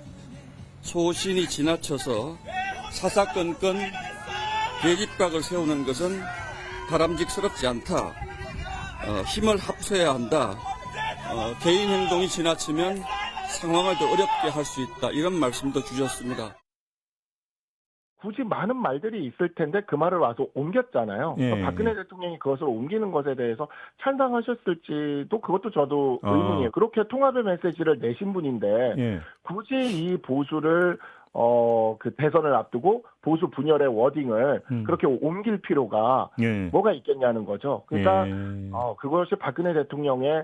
소신이 지나쳐서 사사건건 계집각을 세우는 것은 바람직스럽지 않다. 힘을 합쳐야 한다. 개인 행동이 지나치면 상황을 더 어렵게 할 수 있다. 이런 말씀도 주셨습니다. 굳이 많은 말들이 있을 텐데 그 말을 와서 옮겼잖아요. 예, 그러니까 박근혜 대통령이 그것을 옮기는 것에 대해서 찬성하셨을지도 그것도 저도 의문이에요. 그렇게 통합의 메시지를 내신 분인데 예. 굳이 이 보수를 그 대선을 앞두고 보수 분열의 워딩을 그렇게 옮길 필요가 뭐가 있겠냐는 거죠. 그러니까 그것이 박근혜 대통령의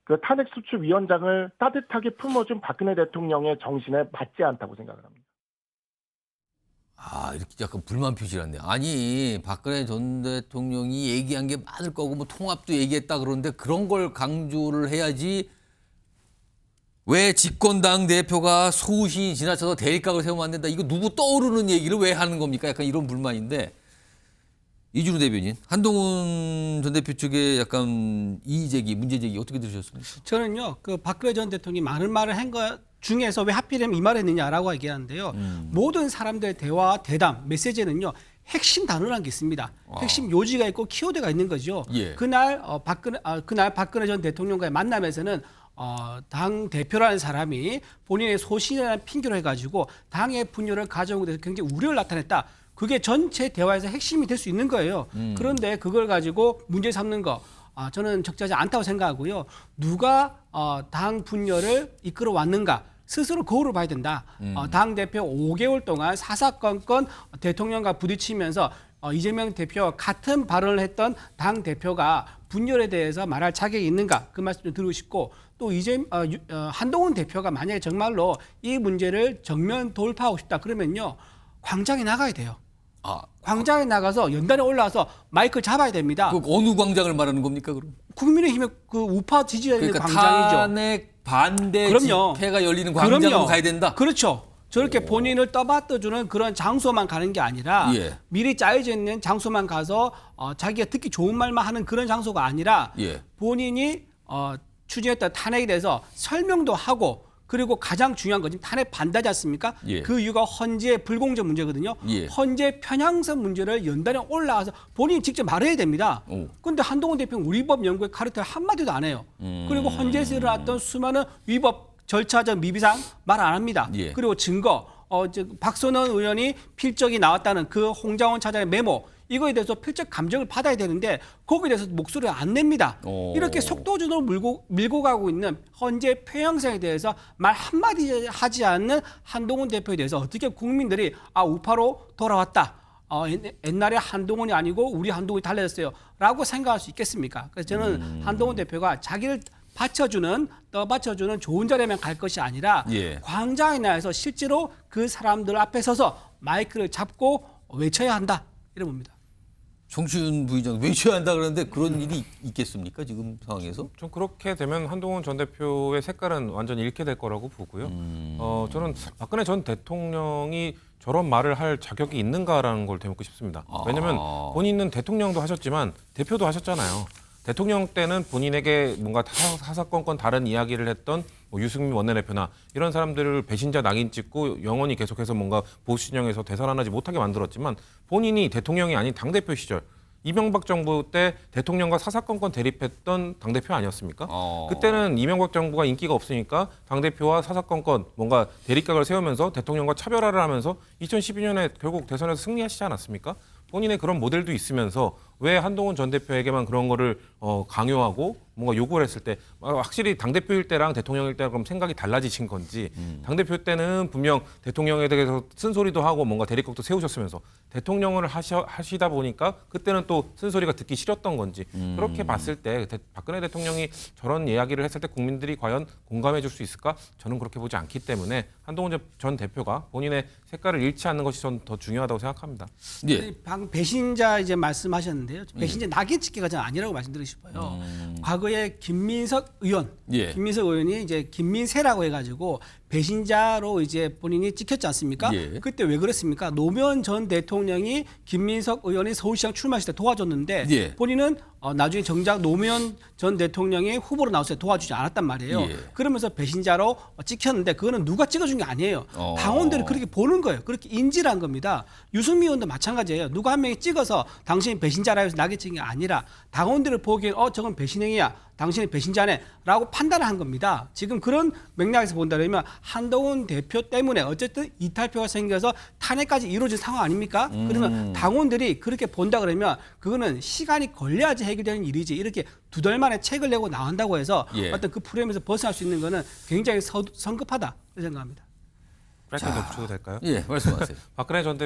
그 탄핵 수출위원장을 따뜻하게 품어준 박근혜 대통령의 정신에 맞지 않다고 생각을 합니다. 이렇게 약간 불만 표시를 한데 아니 박근혜 전 대통령이 얘기한 게 많을 거고 뭐 통합도 얘기했다 그러는데 그런 걸 강조를 해야지 왜 집권당 대표가 소신이 지나쳐서 대립각을 세우면 안 된다. 이거 누구 떠오르는 얘기를 왜 하는 겁니까? 약간 이런 불만인데 이준우 대변인, 한동훈 전 대표 측의 약간 이의제기, 문제제기 어떻게 들으셨습니까? 저는요, 그 박근혜 전 대통령이 많은 말을 한 것 중에서 왜 하필이면 이 말을 했느냐라고 얘기하는데요. 모든 사람들의 대화, 대담, 메시지는요, 핵심 단어라는 게 있습니다. 핵심 요지가 있고 키워드가 있는 거죠. 예. 그날 박근혜 전 대통령과의 만남에서는 당 대표라는 사람이 본인의 소신이라는 핑계로 해가지고 당의 분열을 가져오게 돼서 굉장히 우려를 나타냈다. 그게 전체 대화에서 핵심이 될 수 있는 거예요. 그런데 그걸 가지고 문제 삼는 거 저는 적절하지 않다고 생각하고요. 누가 당 분열을 이끌어 왔는가 스스로 거울을 봐야 된다. 당 대표 5개월 동안 사사건건 대통령과 부딪히면서 이재명 대표와 같은 발언을 했던 당 대표가 분열에 대해서 말할 자격이 있는가 그 말씀 좀 드리고 싶고 또 한동훈 대표가 만약에 정말로 이 문제를 정면 돌파하고 싶다 그러면요 광장에 나가야 돼요. 광장에 나가서 연단에 올라와서 마이크를 잡아야 됩니다. 그 어느 광장을 말하는 겁니까, 그럼? 국민의힘의 그 우파 지지자 있는 그러니까 광장이죠. 탄핵 반대 그럼요. 집회가 열리는 광장으로 그럼요. 가야 된다. 그렇죠. 저렇게 본인을 떠받들어주는 그런 장소만 가는 게 아니라 예. 미리 짜여져 있는 장소만 가서 자기가 듣기 좋은 말만 하는 그런 장소가 아니라 예. 본인이 추진했던 탄핵에 대해서 설명도 하고 그리고 가장 중요한 건 지금 탄핵 반대지 않습니까? 예. 그 이유가 헌재 불공정 문제거든요. 예. 헌재 편향성 문제를 연단에 올라와서 본인이 직접 말해야 됩니다. 그런데 한동훈 대표는 우리 법 연구에 카르텔 한마디도 안 해요. 그리고 헌재에서 일어났던 수많은 위법 절차적 미비상 말 안 합니다. 예. 그리고 증거, 박선원 의원이 필적이 나왔다는 그 홍장원 차장의 메모 이거에 대해서 필적 감정을 받아야 되는데 거기에 대해서 목소리를 안 냅니다. 이렇게 속도전으로 밀고 가고 있는 헌재 편향성에 대해서 말 한마디 하지 않는 한동훈 대표에 대해서 어떻게 국민들이 우파로 돌아왔다. 옛날에 한동훈이 아니고 우리 한동훈이 달라졌어요. 라고 생각할 수 있겠습니까? 그래서 저는 한동훈 대표가 자기를 떠받쳐주는 좋은 자리에만 갈 것이 아니라 예. 광장에 나와서 실제로 그 사람들 앞에 서서 마이크를 잡고 외쳐야 한다. 이런 겁니다. 정치윤 부의장 외쳐야 한다 그러는데 그런 일이 있겠습니까? 지금 상황에서? 좀 그렇게 되면 한동훈 전 대표의 색깔은 완전히 잃게 될 거라고 보고요. 저는 박근혜 전 대통령이 저런 말을 할 자격이 있는가라는 걸 되묻고 싶습니다. 왜냐하면 본인은 대통령도 하셨지만 대표도 하셨잖아요. 대통령 때는 본인에게 뭔가 사사건건 다른 이야기를 했던 유승민 원내대표나 이런 사람들을 배신자 낙인 찍고 영원히 계속해서 뭔가 보수 진영에서 되살아나지 못하게 만들었지만 본인이 대통령이 아닌 당대표 시절 이명박 정부 때 대통령과 사사건건 대립했던 당대표 아니었습니까? 그때는 이명박 정부가 인기가 없으니까 당대표와 사사건건 뭔가 대립각을 세우면서 대통령과 차별화를 하면서 2012년에 결국 대선에서 승리하시지 않았습니까? 본인의 그런 모델도 있으면서 왜 한동훈 전 대표에게만 그런 거를 강요하고 뭔가 요구를 했을 때 확실히 당대표일 때랑 대통령일 때랑 그럼 생각이 달라지신 건지 당대표 때는 분명 대통령에 대해서 쓴소리도 하고 뭔가 대립각도 세우셨으면서 대통령을 하시다 보니까 그때는 또 쓴소리가 듣기 싫었던 건지 그렇게 봤을 때 박근혜 대통령이 저런 이야기를 했을 때 국민들이 과연 공감해 줄 수 있을까? 저는 그렇게 보지 않기 때문에 한동훈 전 대표가 본인의 색깔을 잃지 않는 것이 저는 더 중요하다고 생각합니다. 예. 방금 배신자 이제 말씀하셨는데요. 배신자 낙인 찍기가 전 아니라고 말씀드리고 싶어요. 과거에 김민석 의원, 예. 김민석 의원이 이제 김민세라고 해가지고 배신자로 이제 본인이 찍혔지 않습니까? 예. 그때 왜 그랬습니까? 노무현 전 대통령이 김민석 의원이 서울시장 출마했을 때 도와줬는데 예. 본인은 나중에 정작 노무현 전 대통령이 후보로 나왔을 때 도와주지 않았단 말이에요. 예. 그러면서 배신자로 찍혔는데 그거는 누가 찍어준 게 아니에요. 당원들이 그렇게 보는 거예요. 그렇게 인지를 한 겁니다. 유승민 의원도 마찬가지예요. 누가 한 명이 찍어서 당신이 배신자라 해서 낙인 찍은 게 아니라 당원들을 보기엔 저건 배신행위야. 당신이 배신자네 라고 판단을 한 겁니다. 지금 그런 맥락에서 본다면 한동훈 대표 때문에 어쨌든 이탈표가 생겨서 탄핵까지 이루어진 상황 아닙니까? 그러면 당원들이 그렇게 본다 그러면 그거는 시간이 걸려야지 해결되는 일이지 이렇게 두 달 만에 책을 내고 나온다고 해서 예. 어떤 그 프레임에서 벗어날 수 있는 거는 굉장히 성급하다 생각합니다. 짧게 덧붙여도 될까요? 예, 말씀하세요. 박근혜 전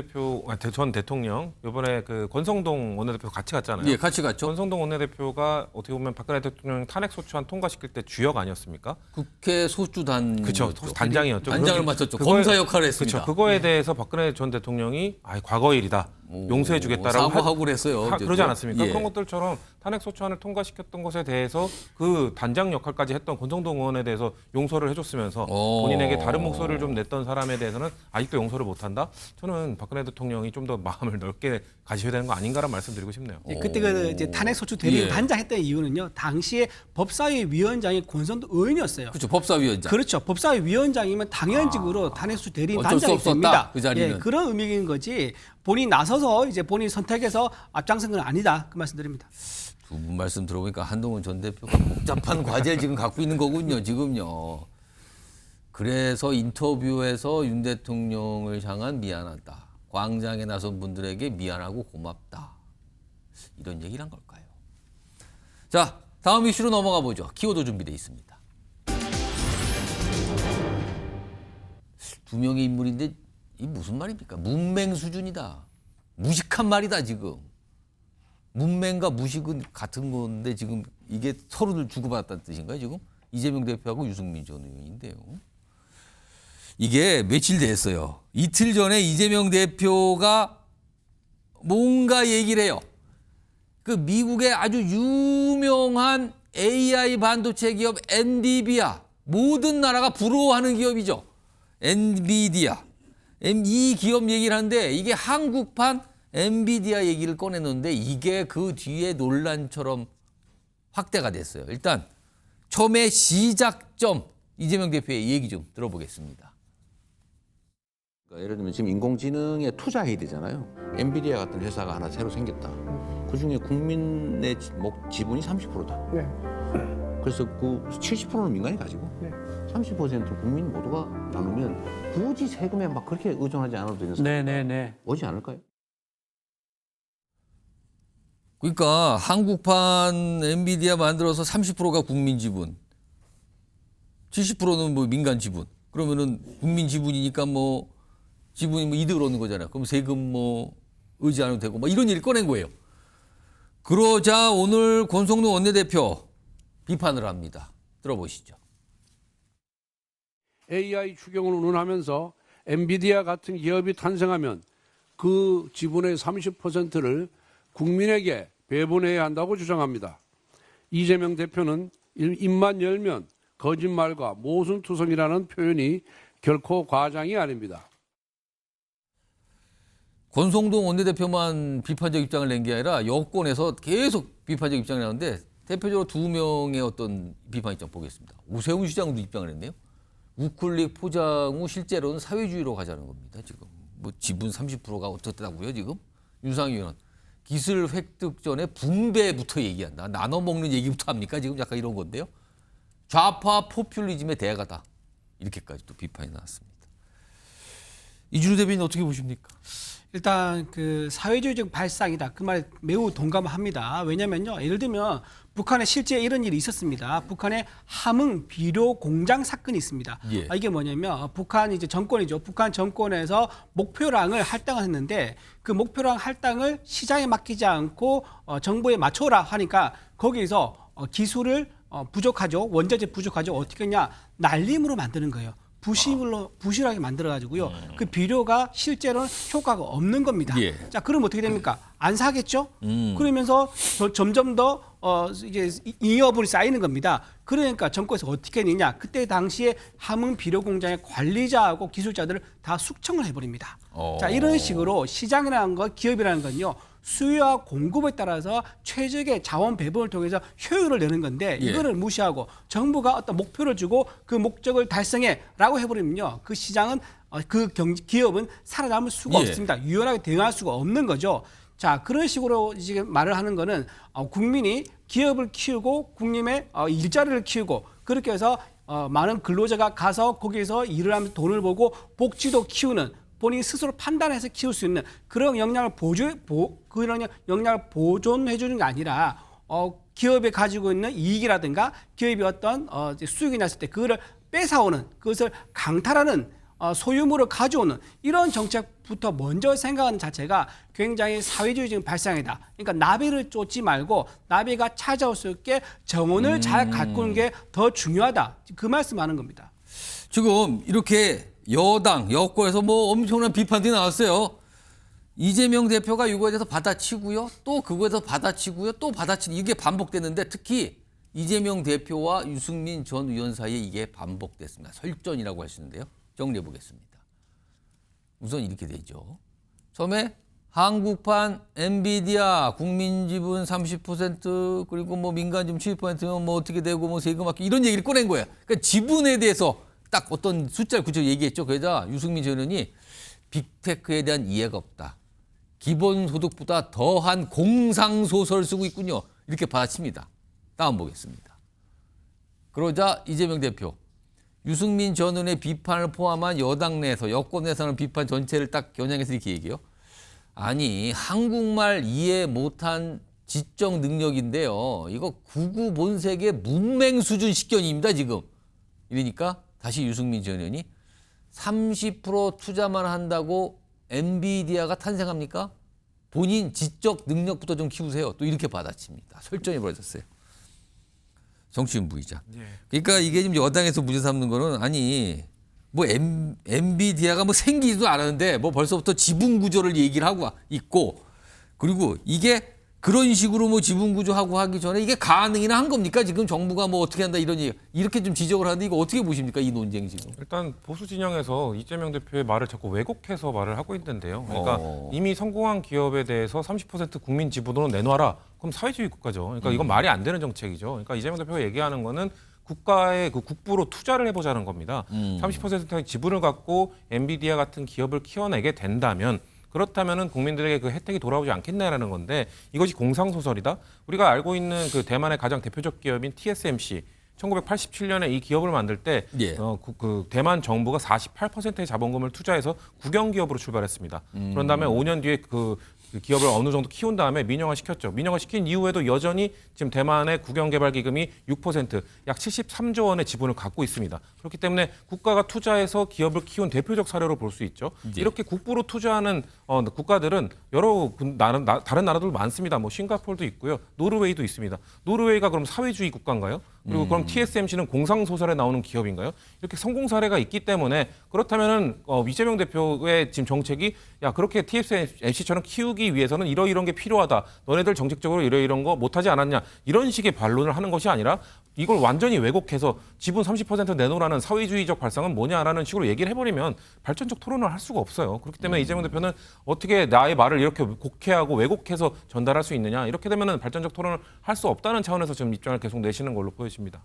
대통령 이번에 그 권성동 원내대표 같이 갔잖아요. 예, 같이 갔죠. 권성동 원내대표가 어떻게 보면 박근혜 대통령 탄핵 소추안 통과시킬 때 주역 아니었습니까? 국회 소주단 그렇죠. 단장이었죠. 단장을 맡았죠. 검사 역할을 했습니다. 그렇죠. 그거에 대해서 박근혜 전 대통령이 과거 일이다. 용서해주겠다라고 사과하고 그랬어요. 그러지 않았습니까? 예. 그런 것들처럼 탄핵 소추안을 통과시켰던 것에 대해서 그 단장 역할까지 했던 권성동 의원에 대해서 용서를 해줬으면서 본인에게 다른 목소리를 좀 냈던 사람에 대해서는 아직도 용서를 못한다? 저는 박근혜 대통령이 좀 더 마음을 넓게 가지셔야 되는 거 아닌가라는 말씀드리고 싶네요. 그때 그 이제 탄핵 소추 대리 단장했던 이유는요. 당시에 법사위 위원장이 권성동 의원이었어요. 그렇죠. 법사위원장. 그렇죠. 법사위 위원장이면 당연직으로 탄핵 소추 대리 어쩔 수 단장이 없었다, 됩니다. 그 자리는. 그런 의미인 거지. 본인이 나서서 이제 본인 선택해서 앞장선 건 아니다. 그 말씀드립니다. 두 분 말씀 들어보니까 한동훈 전 대표가 복잡한 과제를 지금 갖고 있는 거군요. 지금요. 그래서 인터뷰에서 윤 대통령을 향한 미안하다. 광장에 나선 분들에게 미안하고 고맙다. 이런 얘기를 한 걸까요? 자, 다음 이슈로 넘어가 보죠. 키워드 준비되어 있습니다. 두 명의 인물인데 이 무슨 말입니까? 문맹 수준이다. 무식한 말이다 지금. 문맹과 무식은 같은 건데 지금 이게 서로를 주고받았다는 뜻인가요 지금? 이재명 대표하고 유승민 전 의원인데요. 이게 며칠 됐어요. 이틀 전에 이재명 대표가 뭔가 얘기를 해요. 그 미국의 아주 유명한 AI 반도체 기업 엔비디아, 모든 나라가 부러워하는 기업이죠. 엔비디아. 이 기업 얘기를 하는데 이게 한국판 엔비디아 얘기를 꺼내놓는데 이게 그 뒤에 논란처럼 확대가 됐어요. 일단 처음에 시작점 이재명 대표의 얘기 좀 들어보겠습니다. 예를 들면 지금 인공지능에 투자해야 되잖아요. 엔비디아 같은 회사가 하나 새로 생겼다. 그중에 국민의 지분이 30%다. 네. 그래서 그 70%는 민간이 가지고 30%는 국민 모두가 나누면 굳이 세금에 막 그렇게 의존하지 않아도 되는 상황이 오지 않을까요? 그러니까 한국판 엔비디아 만들어서 30%가 국민 지분, 70%는 뭐 민간 지분. 그러면은 국민 지분이니까 뭐 지분이 뭐 이득을 얻는 거잖아요. 그럼 세금 뭐 의지 안 해도 되고 뭐 이런 얘기를 꺼낸 거예요. 그러자 오늘 권성동 원내대표 비판을 합니다. 들어보시죠. AI 추경을 운운하면서 엔비디아 같은 기업이 탄생하면 그 지분의 30%를 국민에게 배분해야 한다고 주장합니다. 이재명 대표는 입만 열면 거짓말과 모순투성이라는 표현이 결코 과장이 아닙니다. 권성동 원내대표만 비판적 입장을 낸 게 아니라 여권에서 계속 비판적 입장을 하는데 대표적으로 두 명의 어떤 비판 입장 보겠습니다. 오세훈 시장도 입장을 했네요. 우클릭 포장 후 실제로는 사회주의로 가자는 겁니다. 지금 뭐 지분 30%가 어떻다고요 지금? 윤상희 의원 기술 획득 전에 분배부터 얘기한다. 나눠 먹는 얘기부터 합니까? 지금 약간 이런 건데요. 좌파 포퓰리즘의 대가다. 이렇게까지 또 비판이 나왔습니다. 이준우 대변인 어떻게 보십니까? 일단 그 사회주의적 발상이다. 그 말에 매우 동감합니다. 왜냐면요. 예를 들면 북한에 실제 이런 일이 있었습니다. 북한에 함흥 비료 공장 사건이 있습니다. 예. 이게 뭐냐면 북한 이제 정권이죠. 북한 정권에서 목표량을 할당을 했는데 그 목표량 할당을 시장에 맡기지 않고 정부에 맞춰라 하니까 거기서 기술을 부족하죠. 원자재 부족하죠. 어떻게 했냐? 날림으로 만드는 거예요. 부실하게 만들어가지고요. 그 비료가 실제로는 효과가 없는 겁니다. 예. 자, 그럼 어떻게 됩니까? 안 사겠죠? 그러면서 점점 더 이제 잉여분이 쌓이는 겁니다. 그러니까 정권에서 어떻게 했느냐? 그때 당시에 함흥 비료 공장의 관리자하고 기술자들을 다 숙청을 해버립니다. 자, 이런 식으로 시장이라는 것, 기업이라는 건요. 수요와 공급에 따라서 최적의 자원 배분을 통해서 효율을 내는 건데 이거를 무시하고 정부가 어떤 목표를 주고 그 목적을 달성해라고 해버리면요. 그 시장은 기업은 살아남을 수가 없습니다. 유연하게 대응할 수가 없는 거죠. 자, 그런 식으로 지금 말을 하는 거는 국민이 기업을 키우고 국민의 일자리를 키우고 그렇게 해서 많은 근로자가 가서 거기에서 일을 하면서 돈을 벌고 복지도 키우는 본인이 스스로 판단해서 키울 수 있는 그런 역량을 그런 역량을 보존해 주는 게 아니라 기업이 가지고 있는 이익이라든가 기업이 어떤 수익이 났을 때 그거를 뺏어오는 그것을 강탈하는 소유물을 가져오는 이런 정책부터 먼저 생각하는 자체가 굉장히 사회주의적인 발상이다. 그러니까 나비를 쫓지 말고 나비가 찾아올 수 있게 정원을 잘 가꾸는 게 더 중요하다. 그 말씀하는 겁니다. 지금 이렇게 여권에서 뭐 엄청난 비판들이 나왔어요. 이재명 대표가 이거에 대해서 받아치고요. 또 그거에 대해서 받아치고요. 또 받아치는 이게 반복됐는데 특히 이재명 대표와 유승민 전 의원 사이에 이게 반복됐습니다. 설전이라고 하시는데요. 정리해 보겠습니다. 우선 이렇게 되죠. 처음에 한국판 엔비디아 국민 지분 30% 그리고 뭐 민간 지분 7%면 뭐 어떻게 되고 뭐 세금 받기 이런 얘기를 꺼낸 거예요. 그러니까 지분에 대해서 딱 어떤 숫자를 구체적으로 얘기했죠. 그러자 유승민 전 의원이 빅테크에 대한 이해가 없다. 기본소득보다 더한 공상소설을 쓰고 있군요. 이렇게 받아칩니다. 다음 보겠습니다. 그러자 이재명 대표 유승민 전 의원의 비판을 포함한 여당 내에서 여권 내에서는 비판 전체를 딱 겨냥해서 이렇게 얘기해요. 아니 한국말 이해 못한 지적 능력인데요. 이거 구구 본색의 문맹 수준 식견입니다. 지금. 이러니까 다시 유승민 전 의원이 30% 투자만 한다고 엔비디아가 탄생합니까? 본인 지적 능력부터 좀 키우세요. 또 이렇게 받아칩니다. 설전이 벌어졌어요. 정치인 부의장. 그러니까 이게 지금 여당에서 문제 삼는 거는 아니 뭐 엔비디아가 뭐 생기지도 않았는데 뭐 벌써부터 지분 구조를 얘기를 하고 있고 그리고 이게 그런 식으로 뭐 지분 구조하고 하기 전에 이게 가능이나 한 겁니까? 지금 정부가 뭐 어떻게 한다 이런 얘기 이렇게 좀 지적을 하는데 이거 어떻게 보십니까? 이 논쟁 지금. 일단 보수 진영에서 이재명 대표의 말을 자꾸 왜곡해서 말을 하고 있는데요. 그러니까 이미 성공한 기업에 대해서 30% 국민 지분으로 내놔라. 그럼 사회주의 국가죠. 그러니까 이건 말이 안 되는 정책이죠. 그러니까 이재명 대표가 얘기하는 거는 국가의 그 국부로 투자를 해보자는 겁니다. 30%의 지분을 갖고 엔비디아 같은 기업을 키워내게 된다면 그렇다면은 국민들에게 그 혜택이 돌아오지 않겠냐라는 건데 이것이 공상소설이다. 우리가 알고 있는 그 대만의 가장 대표적 기업인 TSMC 1987년에 이 기업을 만들 때 그 대만 정부가 48%의 자본금을 투자해서 국영기업으로 출발했습니다. 그런 다음에 5년 뒤에 그 기업을 어느 정도 키운 다음에 민영화 시켰죠. 민영화 시킨 이후에도 여전히 지금 대만의 국영개발기금이 6%, 약 73조 원의 지분을 갖고 있습니다. 그렇기 때문에 국가가 투자해서 기업을 키운 대표적 사례로 볼 수 있죠. 이렇게 국부로 투자하는 국가들은 여러 다른 나라들 많습니다. 뭐 싱가포르도 있고요. 노르웨이도 있습니다. 노르웨이가 그럼 사회주의 국가인가요? 그리고 그럼 TSMC는 공상소설에 나오는 기업인가요? 이렇게 성공 사례가 있기 때문에 그렇다면은 이재명 대표의 지금 정책이 야 그렇게 TSMC처럼 키우기 위해서는 이런 게 필요하다. 너네들 정책적으로 이런 거 못하지 않았냐. 이런 식의 반론을 하는 것이 아니라 이걸 완전히 왜곡해서 지분 30% 내놓으라는 사회주의적 발상은 뭐냐라는 식으로 얘기를 해버리면 발전적 토론을 할 수가 없어요. 그렇기 때문에 이재명 대표는 어떻게 나의 말을 이렇게 곡해하고 왜곡해서 전달할 수 있느냐. 이렇게 되면 발전적 토론을 할 수 없다는 차원에서 지금 입장을 계속 내시는 걸로 보여집니다.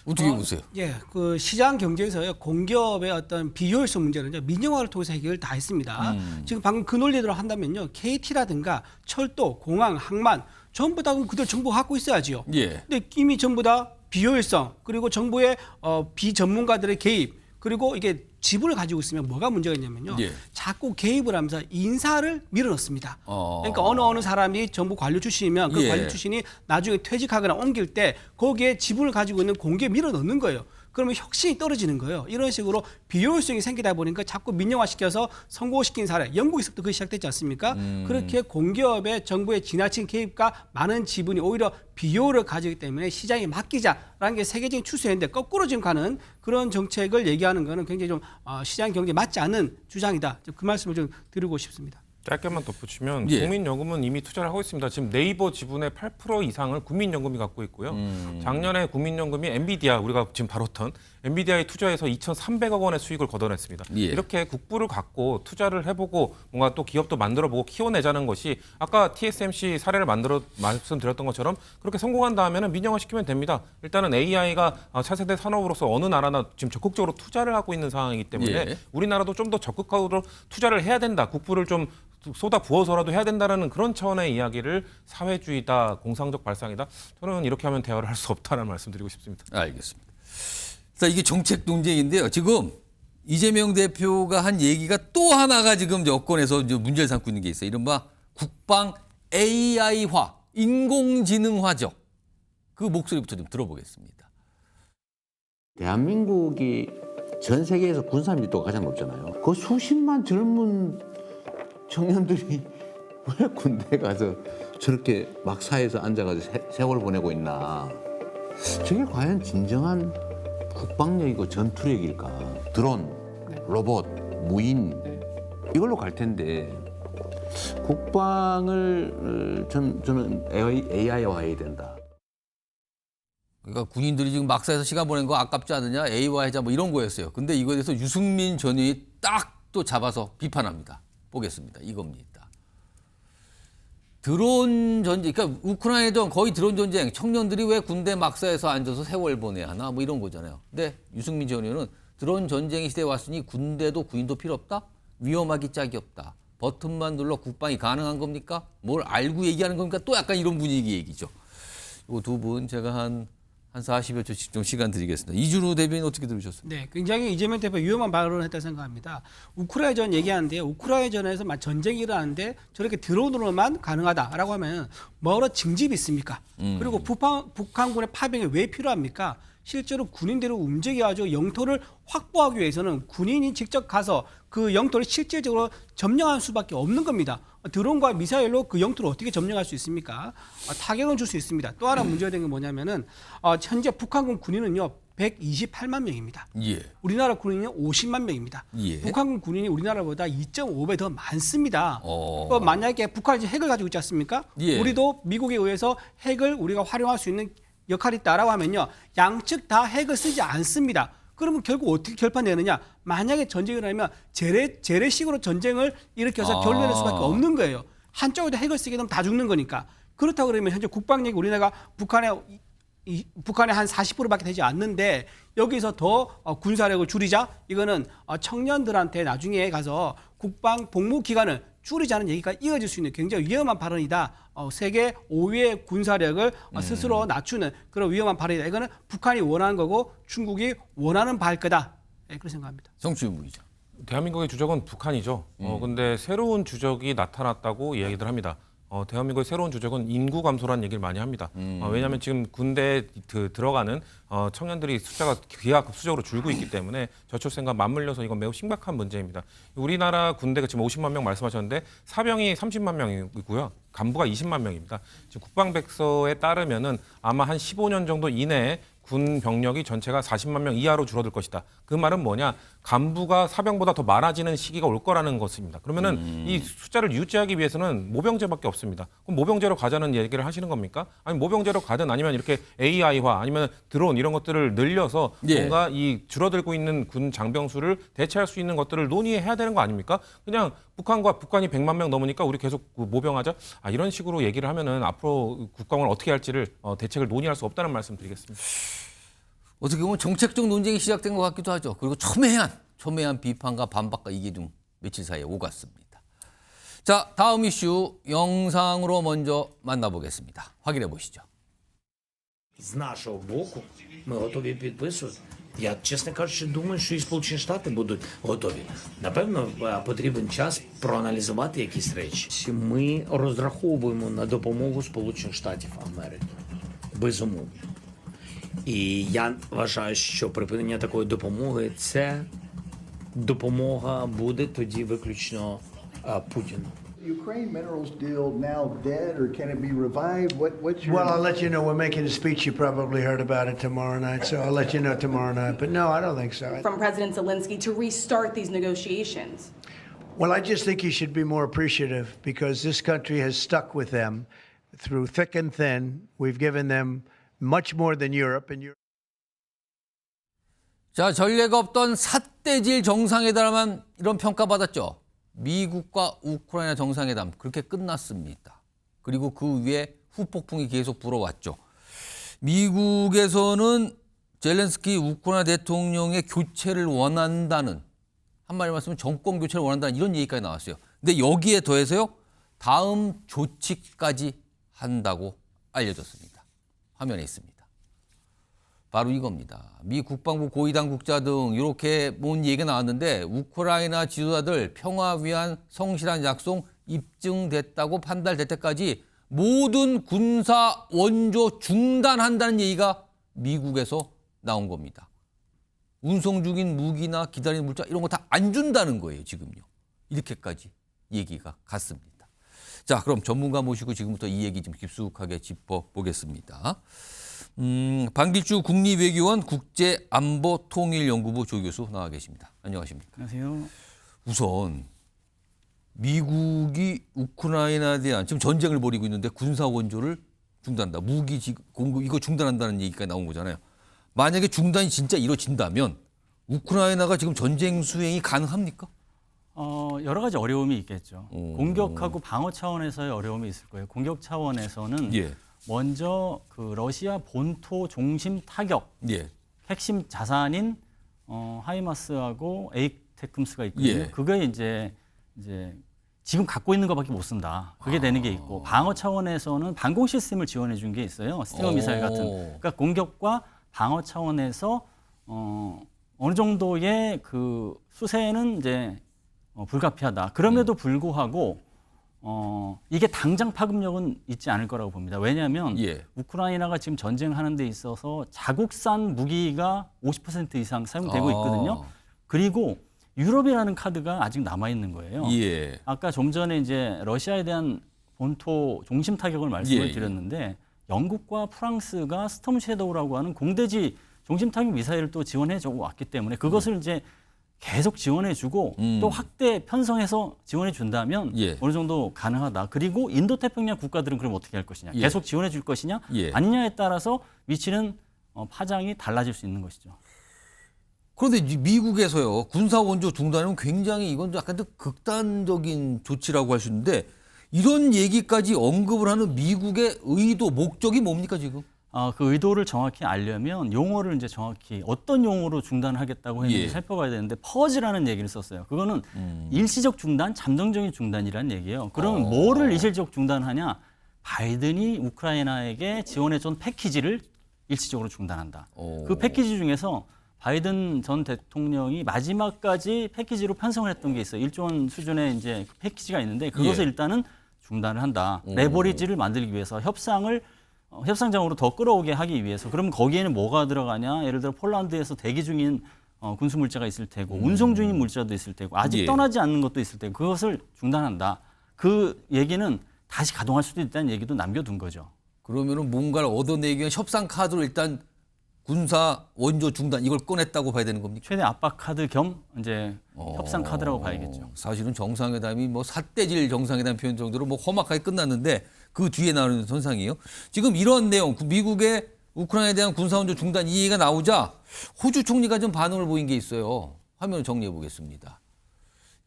어떻게 보세요? 예, 그 시장 경제에서요 공기업의 어떤 비효율성 문제는 민영화를 통해서 해결을 다 했습니다. 지금 방금 그 논리대로 한다면요 KT라든가 철도, 공항, 항만 전부 다 그들 정부 갖고 있어야지요. 근데 이미 전부 다 비효율성 그리고 정부의 비전문가들의 개입 그리고 이게 지분을 가지고 있으면 뭐가 문제가 있냐면요. 자꾸 개입을 하면서 인사를 밀어넣습니다. 그러니까 어느 사람이 정부 관료 출신이면 그 관료 출신이 나중에 퇴직하거나 옮길 때 거기에 지분을 가지고 있는 공기에 밀어넣는 거예요. 그러면 혁신이 떨어지는 거예요. 이런 식으로 비효율성이 생기다 보니까 자꾸 민영화시켜서 성공시킨 사례, 영국에서부터 그게 시작됐지 않습니까? 그렇게 공기업의 정부의 지나친 개입과 많은 지분이 오히려 비효율을 가지기 때문에 시장에 맡기자라는 게 세계적인 추세인데 거꾸로 지금 가는 그런 정책을 얘기하는 거는 굉장히 좀 시장 경제에 맞지 않는 주장이다. 그 말씀을 좀 드리고 싶습니다. 짧게만 덧붙이면 국민연금은 이미 투자를 하고 있습니다. 지금 네이버 지분의 8% 이상을 국민연금이 갖고 있고요. 작년에 국민연금이 엔비디아 우리가 지금 다뤘던 엔비디아에 투자해서 2,300억 원의 수익을 거둬냈습니다. 이렇게 국부를 갖고 투자를 해보고 뭔가 또 기업도 만들어보고 키워내자는 것이 아까 TSMC 사례를 말씀드렸던 것처럼 그렇게 성공한 다음에는 민영화시키면 됩니다. 일단은 AI가 차세대 산업으로서 어느 나라나 지금 적극적으로 투자를 하고 있는 상황이기 때문에 우리나라도 좀 더 적극적으로 투자를 해야 된다. 국부를 좀 쏟아 부어서라도 해야 된다는 그런 차원의 이야기를 사회주의다, 공상적 발상이다. 저는 이렇게 하면 대화를 할 수 없다는 말씀드리고 싶습니다. 알겠습니다. 자, 이게 정책 논쟁인데요. 지금 이재명 대표가 한 얘기가 또 하나가 지금 여권에서 이제 문제를 삼고 있는 게 있어요. 이른바 국방 AI화, 인공지능화죠. 그 목소리부터 좀 들어보겠습니다. 대한민국이 전 세계에서 군사 밀도가 가장 높잖아요. 그 수십만 젊은 청년들이 왜 군대 가서 저렇게 막사에서 앉아가지고 세월 보내고 있나. 저게 과연 진정한 국방력이고 전투력일까. 드론, 로봇, 무인 이걸로 갈 텐데 국방을 저는 AI화해야 된다. 그러니까 군인들이 지금 막사에서 시간 보낸 거 아깝지 않느냐, AI화하자 뭐 이런 거였어요. 근데 이거에 대해서 유승민 전 의원이 딱 또 잡아서 비판합니다. 보겠습니다. 이겁니다. 드론 전쟁, 그러니까 우크라이나전 거의 드론 전쟁, 청년들이 왜 군대 막사에서 앉아서 세월 보내야 하나 뭐 이런 거잖아요. 근데 유승민 전 의원은 드론 전쟁의 시대에 왔으니 군대도 군인도 필요 없다? 위험하기 짝이 없다. 버튼만 눌러 국방이 가능한 겁니까? 뭘 알고 얘기하는 겁니까? 또 약간 이런 분위기 얘기죠. 이 두 분 제가 한 40여 초씩 좀 시간 드리겠습니다. 이준우 대변인 어떻게 들으셨어요? 네, 굉장히 이재명 대표 위험한 발언을 했다 생각합니다. 우크라이나전 얘기하는데 우크라이나전에서 전쟁이 일어나는데 저렇게 드론으로만 가능하다라고 하면 뭐로 징집이 있습니까? 그리고 북한군의 파병이 왜 필요합니까? 실제로 군인대로 움직여가지고 영토를 확보하기 위해서는 군인이 직접 가서 그 영토를 실질적으로 점령할 수밖에 없는 겁니다. 드론과 미사일로 그 영토를 어떻게 점령할 수 있습니까? 타격은 줄 수 있습니다. 또 하나 문제가 된 게 뭐냐면은 현재 북한군 군인은요 128만 명입니다. 예. 우리나라 군인은 50만 명입니다. 예. 북한 군인이 우리나라보다 2.5배 더 많습니다. 어. 만약에 북한이 핵을 가지고 있지 않습니까? 예. 우리도 미국에 의해서 핵을 우리가 활용할 수 있는 역할이 있다라고 하면요. 양측 다 핵을 쓰지 않습니다. 그러면 결국 어떻게 결판내느냐? 만약에 전쟁이 일어나면 재래식으로 전쟁을 일으켜서 결론낼 수밖에 없는 거예요. 한쪽에도 핵을 쓰게 되면 다 죽는 거니까. 그렇다고 그러면 현재 국방력이 우리나라가 북한의 한 40%밖에 되지 않는데 여기서 더 군사력을 줄이자? 이거는 청년들한테 나중에 가서 국방 복무 기간을 줄이자는 얘기가 이어질 수 있는 굉장히 위험한 발언이다. 세계 5위의 군사력을 스스로 낮추는 그런 위험한 발언이다. 이거는 북한이 원하는 거고 중국이 원하는 바일 거다. 네, 그렇게 생각합니다. 정치부 부의장. 대한민국의 주적은 북한이죠. 근데 새로운 주적이 나타났다고 이야기들 합니다. 대한민국의 새로운 주적은 인구 감소라는 얘기를 많이 합니다. 왜냐하면 지금 군대에 들어가는 청년들이 숫자가 기하급수적으로 줄고 있기 때문에 저출생과 맞물려서 이건 매우 심각한 문제입니다. 우리나라 군대가 지금 50만 명 말씀하셨는데 사병이 30만 명이고요. 간부가 20만 명입니다. 지금 국방백서에 따르면은 아마 한 15년 정도 이내에 군 병력이 전체가 40만 명 이하로 줄어들 것이다. 그 말은 뭐냐? 간부가 사병보다 더 많아지는 시기가 올 거라는 것입니다. 그러면은 이 숫자를 유지하기 위해서는 모병제밖에 없습니다. 그럼 모병제로 가자는 얘기를 하시는 겁니까? 아니 모병제로 가든 아니면 이렇게 AI화 아니면 드론 이런 것들을 늘려서 뭔가 이 줄어들고 있는 군 장병수를 대체할 수 있는 것들을 논의해야 되는 거 아닙니까? 그냥 북한이 100만 명 넘으니까 우리 계속 모병하자. 이런 식으로 얘기를 하면은 앞으로 국방을 어떻게 할지를 대책을 논의할 수 없다는 말씀 드리겠습니다. 어떻게 보면 정책적 논쟁이 시작된 것 같기도 하죠. 그리고 첨예한 비판과 반박과 이게 좀 며칠 사이에 오갔습니다. 자, 다음 이슈 영상으로 먼저 만나보겠습니다. 확인해 보시죠. З нашого боку ми готові підписувати. Я, чесно кажучи, думаю, що і Сполучені Штати будуть готові. Напевно, потрібен час проаналізувати якісь речі. Ми розраховуємо на допомогу Сполучених Штатів Америки. Безумовно. І я вважаю, що припинення такої допомоги – це допомога буде тоді виключно Путіну. Ukraine minerals deal now dead, or can it be revived? What's your... Well, I'll let you know. We're making a speech. You probably heard about it tomorrow night, so I'll let you know tomorrow night. But no, I don't think so. From President Zelensky to restart these negotiations? Well, I just think he should be more appreciative because this country has stuck with them through thick and thin. We've given them much more than Europe. And Europe. 자, 전례가 없던 삿대질 정상회담만 이런 평가받았죠. 미국과 우크라이나 정상회담 그렇게 끝났습니다. 그리고 그 위에 후폭풍이 계속 불어왔죠. 미국에서는 젤렌스키 우크라이나 대통령의 교체를 원한다는, 한마디로 말씀은 정권 교체를 원한다는 이런 얘기까지 나왔어요. 근데 여기에 더해서요, 다음 조치까지 한다고 알려졌습니다. 화면에 있습니다. 바로 이겁니다. 미 국방부 고위 당국자 등 이렇게 뭔 얘기가 나왔는데 우크라이나 지도자들 평화 위한 성실한 약속 입증됐다고 판단될 때까지 모든 군사 원조 중단한다는 얘기가 미국에서 나온 겁니다. 운송 중인 무기나 기다리는 물자 이런 거 다 안 준다는 거예요, 지금요. 이렇게까지 얘기가 갔습니다. 자, 그럼 전문가 모시고 지금부터 이 얘기 좀 깊숙하게 짚어보겠습니다. 반길주 국립외교원 국제안보통일연구부 조교수 나와 계십니다. 안녕하십니까? 안녕하세요. 우선 미국이 우크라이나에 대한 지금 전쟁을 벌이고 있는데 군사 원조를 중단한다. 무기 공급 이거 중단한다는 얘기가 나온 거잖아요. 만약에 중단이 진짜 이루어진다면 우크라이나가 지금 전쟁 수행이 가능합니까? 여러 가지 어려움이 있겠죠. 공격하고 방어 차원에서의 어려움이 있을 거예요. 공격 차원에서는 먼저 그 러시아 본토 중심 타격 핵심 자산인 하이마스하고 에이테크스가 있거든요. 그게 이제 지금 갖고 있는 것밖에 못 쓴다. 그게 되는 게 있고 방어 차원에서는 방공 시스템을 지원해 준 게 있어요. 스티머 미사일 같은. 그러니까 공격과 방어 차원에서 어느 정도의 그 수세는 이제 불가피하다. 그럼에도 불구하고 이게 당장 파급력은 있지 않을 거라고 봅니다. 왜냐하면 우크라이나가 지금 전쟁하는 데 있어서 자국산 무기가 50% 이상 사용되고 있거든요. 그리고 유럽이라는 카드가 아직 남아 있는 거예요. 아까 좀 전에 이제 러시아에 대한 본토 중심 타격을 말씀을 드렸는데 영국과 프랑스가 스톰 섀도우라고 하는 공대지 중심 타격 미사일을 또 지원해 줘 왔기 때문에 그것을 이제 계속 지원해주고 또 확대 편성해서 지원해준다면 예. 어느 정도 가능하다. 그리고 인도태평양 국가들은 그럼 어떻게 할 것이냐. 예. 계속 지원해줄 것이냐 예. 아니냐에 따라서 위치는 파장이 달라질 수 있는 것이죠. 그런데 미국에서요. 군사 원조 중단은 굉장히 이건 약간 더 극단적인 조치라고 할 수 있는데 이런 얘기까지 언급을 하는 미국의 의도, 목적이 뭡니까 지금? 그 의도를 정확히 알려면 용어를 이제 정확히 어떤 용어로 중단하겠다고 했는지 예. 살펴봐야 되는데 퍼즈라는 얘기를 썼어요. 그거는 일시적 중단, 잠정적인 중단이라는 얘기예요. 그러면 뭐를 일시적 중단하냐? 바이든이 우크라이나에게 지원해준 패키지를 일시적으로 중단한다. 그 패키지 중에서 바이든 전 대통령이 마지막까지 패키지로 편성을 했던 게 있어요. 1조 원 수준의 이제 그 패키지가 있는데 그것을 예. 일단은 중단을 한다. 레버리지를 만들기 위해서 협상장으로 더 끌어오게 하기 위해서. 그럼 거기에는 뭐가 들어가냐? 예를 들어 폴란드에서 대기 중인 군수 물자가 있을 테고 운송 중인 물자도 있을 테고 아직 예. 떠나지 않는 것도 있을 테고 그것을 중단한다. 그 얘기는 다시 가동할 수도 있다는 얘기도 남겨둔 거죠. 그러면은 뭔가를 얻어내기 위한 협상 카드로 일단 군사 원조 중단 이걸 꺼냈다고 봐야 되는 겁니까? 최대 압박 카드 겸 이제 협상 카드라고 봐야겠죠. 사실은 정상회담이 뭐 삿대질 정상회담 표현 정도로 뭐 험악하게 끝났는데 그 뒤에 나오는 선상이에요. 지금 이런 내용, 미국의 우크라이나에 대한 군사 원조 중단 이 얘기가 나오자 호주 총리가 좀 반응을 보인 게 있어요. 화면을 정리해 보겠습니다.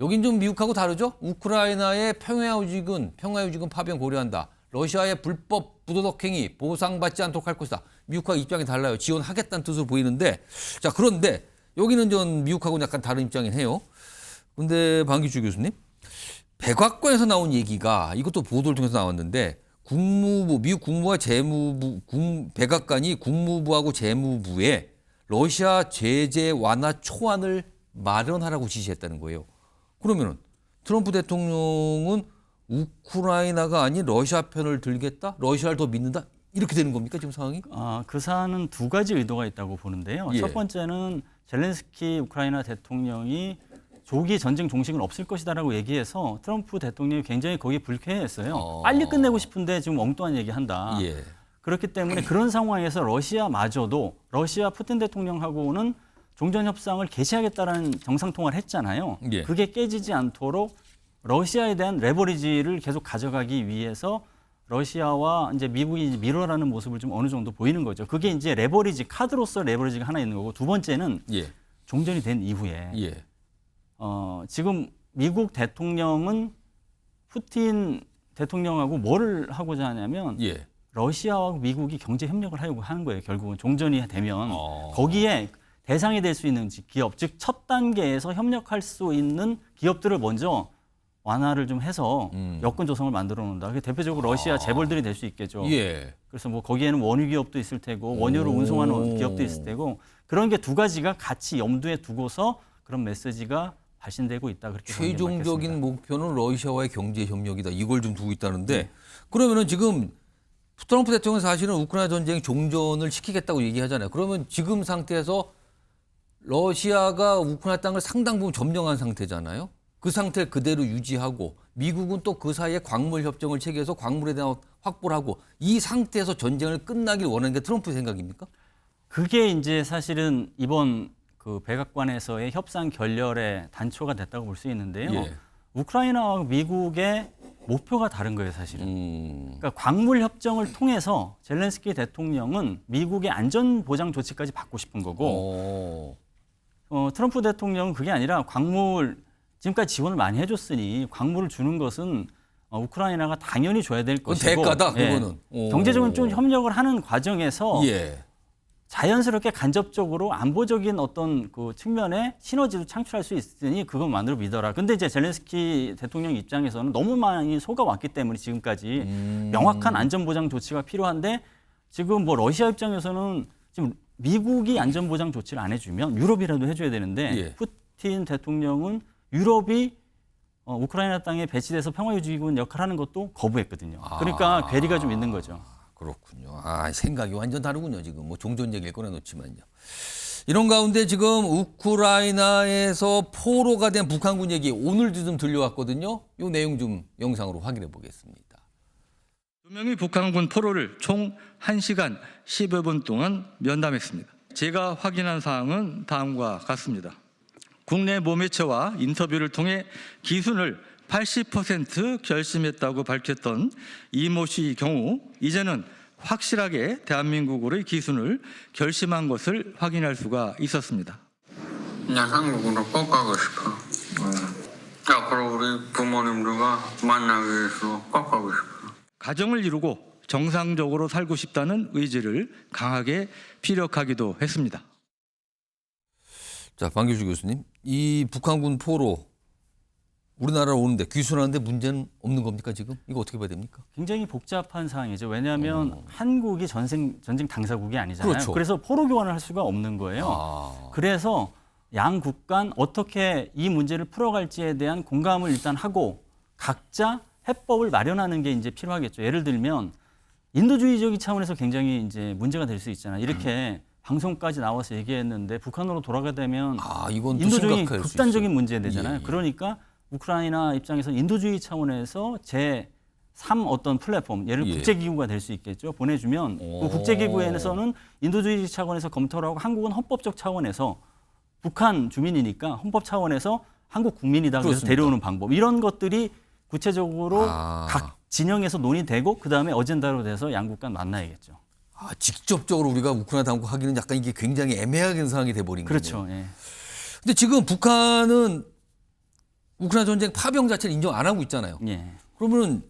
여긴 좀 미국하고 다르죠? 우크라이나의 평화유지군 파병 고려한다. 러시아의 불법 부도덕 행위 보상받지 않도록 할 것이다. 미국과 입장이 달라요. 지원하겠다는 뜻으로 보이는데 자 그런데 여기는 좀 미국하고는 약간 다른 입장이긴 해요. 근데 방기주 교수님 백악관에서 나온 얘기가 이것도 보도를 통해서 나왔는데 미국 국무부와 재무부 백악관이 국무부하고 재무부에 러시아 제재 완화 초안을 마련하라고 지시했다는 거예요. 그러면은 트럼프 대통령은 우크라이나가 아닌 러시아 편을 들겠다? 러시아를 더 믿는다? 이렇게 되는 겁니까 지금 상황이? 그 사안은 두 가지 의도가 있다고 보는데요. 예. 첫 번째는 젤렌스키 우크라이나 대통령이 조기 전쟁 종식은 없을 것이다라고 얘기해서 트럼프 대통령이 굉장히 거기에 불쾌했어요. 빨리 끝내고 싶은데 지금 엉뚱한 얘기한다. 예. 그렇기 때문에 그런 상황에서 러시아마저도 러시아 푸틴 대통령하고는 종전 협상을 개시하겠다라는 정상통화를 했잖아요. 예. 그게 깨지지 않도록 러시아에 대한 레버리지를 계속 가져가기 위해서 러시아와 이제 미국이 이제 밀어라는 모습을 좀 어느 정도 보이는 거죠. 그게 이제 레버리지 카드로서 레버리지가 하나 있는 거고 두 번째는 예. 종전이 된 이후에 예. 지금 미국 대통령은 푸틴 대통령하고 뭐를 하고자 하냐면 예. 러시아와 미국이 경제 협력을 하려고 하는 거예요. 결국은 종전이 되면 거기에 대상이 될 수 있는 기업, 즉 첫 단계에서 협력할 수 있는 기업들을 먼저 완화를 좀 해서 여건 조성을 만들어 놓는다. 대표적으로 러시아 재벌들이 될 수 있겠죠. 예. 그래서 뭐 거기에는 원유 기업도 있을 테고 원유를 운송하는 기업도 있을 테고 그런 게 두 가지가 같이 염두에 두고서 그런 메시지가 발신되고 있다. 그렇게 최종적인 목표는 러시아와의 경제 협력이다. 이걸 좀 두고 있다는데 그러면은 지금 트럼프 대통령은 사실은 우크라이나 전쟁 종전을 시키겠다고 얘기하잖아요. 그러면 지금 상태에서 러시아가 우크라이나 땅을 상당 부분 점령한 상태잖아요. 그 상태를 그대로 유지하고 미국은 또 그 사이에 광물 협정을 체결해서 광물에 대한 확보를 하고 이 상태에서 전쟁을 끝나길 원하는 게 트럼프 생각입니까? 그게 이제 사실은 이번 그 백악관에서의 협상 결렬의 단초가 됐다고 볼 수 있는데요. 예. 우크라이나와 미국의 목표가 다른 거예요, 사실은. 그러니까 광물 협정을 통해서 젤렌스키 대통령은 미국의 안전 보장 조치까지 받고 싶은 거고, 트럼프 대통령은 그게 아니라 광물 지금까지 지원을 많이 해줬으니 광물을 주는 것은 우크라이나가 당연히 줘야 될 것이고, 대가다 그거는. 경제적인 좀 협력을 하는 과정에서. 예. 자연스럽게 간접적으로 안보적인 어떤 그 측면에 시너지도 창출할 수 있으니 그것만으로 믿어라. 근데 이제 젤렌스키 대통령 입장에서는 너무 많이 속아왔기 때문에 지금까지 명확한 안전보장 조치가 필요한데 지금 뭐 러시아 입장에서는 지금 미국이 안전보장 조치를 안 해주면 유럽이라도 해줘야 되는데 예. 푸틴 대통령은 유럽이 우크라이나 땅에 배치돼서 평화유지군 역할을 하는 것도 거부했거든요. 그러니까 괴리가 좀 있는 거죠. 그렇군요. 생각이 완전 다르군요. 지금 뭐 종전 얘기를 꺼내놓지만요. 이런 가운데 지금 우크라이나에서 포로가 된 북한군 얘기 오늘도 좀 들려왔거든요. 이 내용 좀 영상으로 확인해 보겠습니다. 2명의 북한군 포로를 총 1시간 10여 분 동안 면담했습니다. 제가 확인한 사항은 다음과 같습니다. 국내 모매체와 인터뷰를 통해 기순을 80% 결심했다고 밝혔던 이모 씨의 경우 이제는 확실하게 대한민국으로의 기순을 결심한 것을 확인할 수가 있었습니다. 그냥 한국으로 꼭 가고 싶어. 앞으로 우리 부모님들과 만나기 위해서 꼭 가고 싶어. 가정을 이루고 정상적으로 살고 싶다는 의지를 강하게 피력하기도 했습니다. 자, 방규주 교수님, 이 북한군 포로 우리나라로 오는데 귀순하는데 문제는 없는 겁니까 지금? 이거 어떻게 봐야 됩니까? 굉장히 복잡한 상황이죠. 왜냐하면 한국이 전쟁 당사국이 아니잖아요. 그렇죠. 그래서 포로 교환을 할 수가 없는 거예요. 그래서 양국 간 어떻게 이 문제를 풀어갈지에 대한 공감을 일단 하고 각자 해법을 마련하는 게 이제 필요하겠죠. 예를 들면 인도주의적인 차원에서 굉장히 이제 문제가 될 수 있잖아요. 이렇게 방송까지 나와서 얘기했는데 북한으로 돌아가되면 이건 인도주의 심각할 수 극단적인 있어요. 문제 되잖아요. 그러니까 우크라이나 입장에서 인도주의 차원에서 제3 어떤 플랫폼, 예를 들어 국제기구가 될 수 있겠죠. 보내주면 그 국제기구에서는 인도주의 차원에서 검토를 하고 한국은 헌법적 차원에서 북한 주민이니까 헌법 차원에서 한국 국민이다 그래서 그렇습니다. 데려오는 방법. 이런 것들이 구체적으로 각 진영에서 논의되고 그다음에 어젠다로 돼서 양국 간 만나야겠죠. 직접적으로 우리가 우크라이나 당국 하기는 약간 이게 굉장히 애매하게 상황이 돼버린 거예요. 그렇죠. 예. 근데 지금 북한은 우크라이나 전쟁 파병 자체를 인정 안 하고 있잖아요. 예. 그러면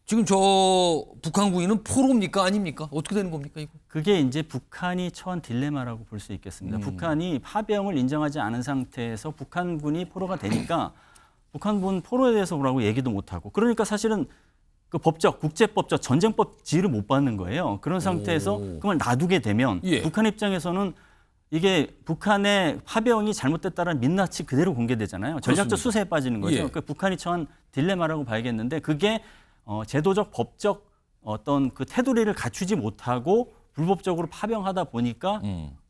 지금 저 북한군인은 포로입니까 아닙니까? 어떻게 되는 겁니까 이거? 그게 이제 북한이 처한 딜레마라고 볼 수 있겠습니다. 북한이 파병을 인정하지 않은 상태에서 북한군이 포로가 되니까 북한군 포로에 대해서 뭐라고 얘기도 못하고 그러니까 사실은 그 법적, 국제법적, 전쟁법 지위를 못 받는 거예요. 그런 상태에서 그걸 놔두게 되면 북한 입장에서는 이게 북한의 파병이 잘못됐다는 민낯이 그대로 공개되잖아요. 전략적 그렇습니다. 수세에 빠지는 거죠. 그러니까 북한이 처한 딜레마라고 봐야겠는데 그게 제도적, 법적 어떤 그 테두리를 갖추지 못하고 불법적으로 파병하다 보니까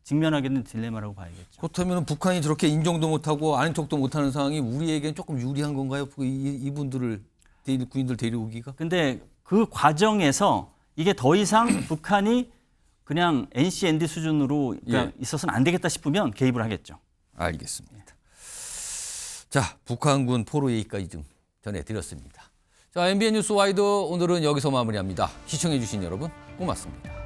직면하게 된 딜레마라고 봐야겠죠. 그렇다면 북한이 저렇게 인정도 못하고 아는 척도 못하는 상황이 우리에게는 조금 유리한 건가요? 이분들을 군인들 데려오기가? 근데 그 과정에서 이게 더 이상 북한이 그냥 NCND 수준으로 있어서는 안 되겠다 싶으면 개입을 하겠죠. 알겠습니다. 자, 북한군 포로 얘기까지 좀 전해드렸습니다. 자, MBN 뉴스 와이드 오늘은 여기서 마무리합니다. 시청해주신 여러분 고맙습니다.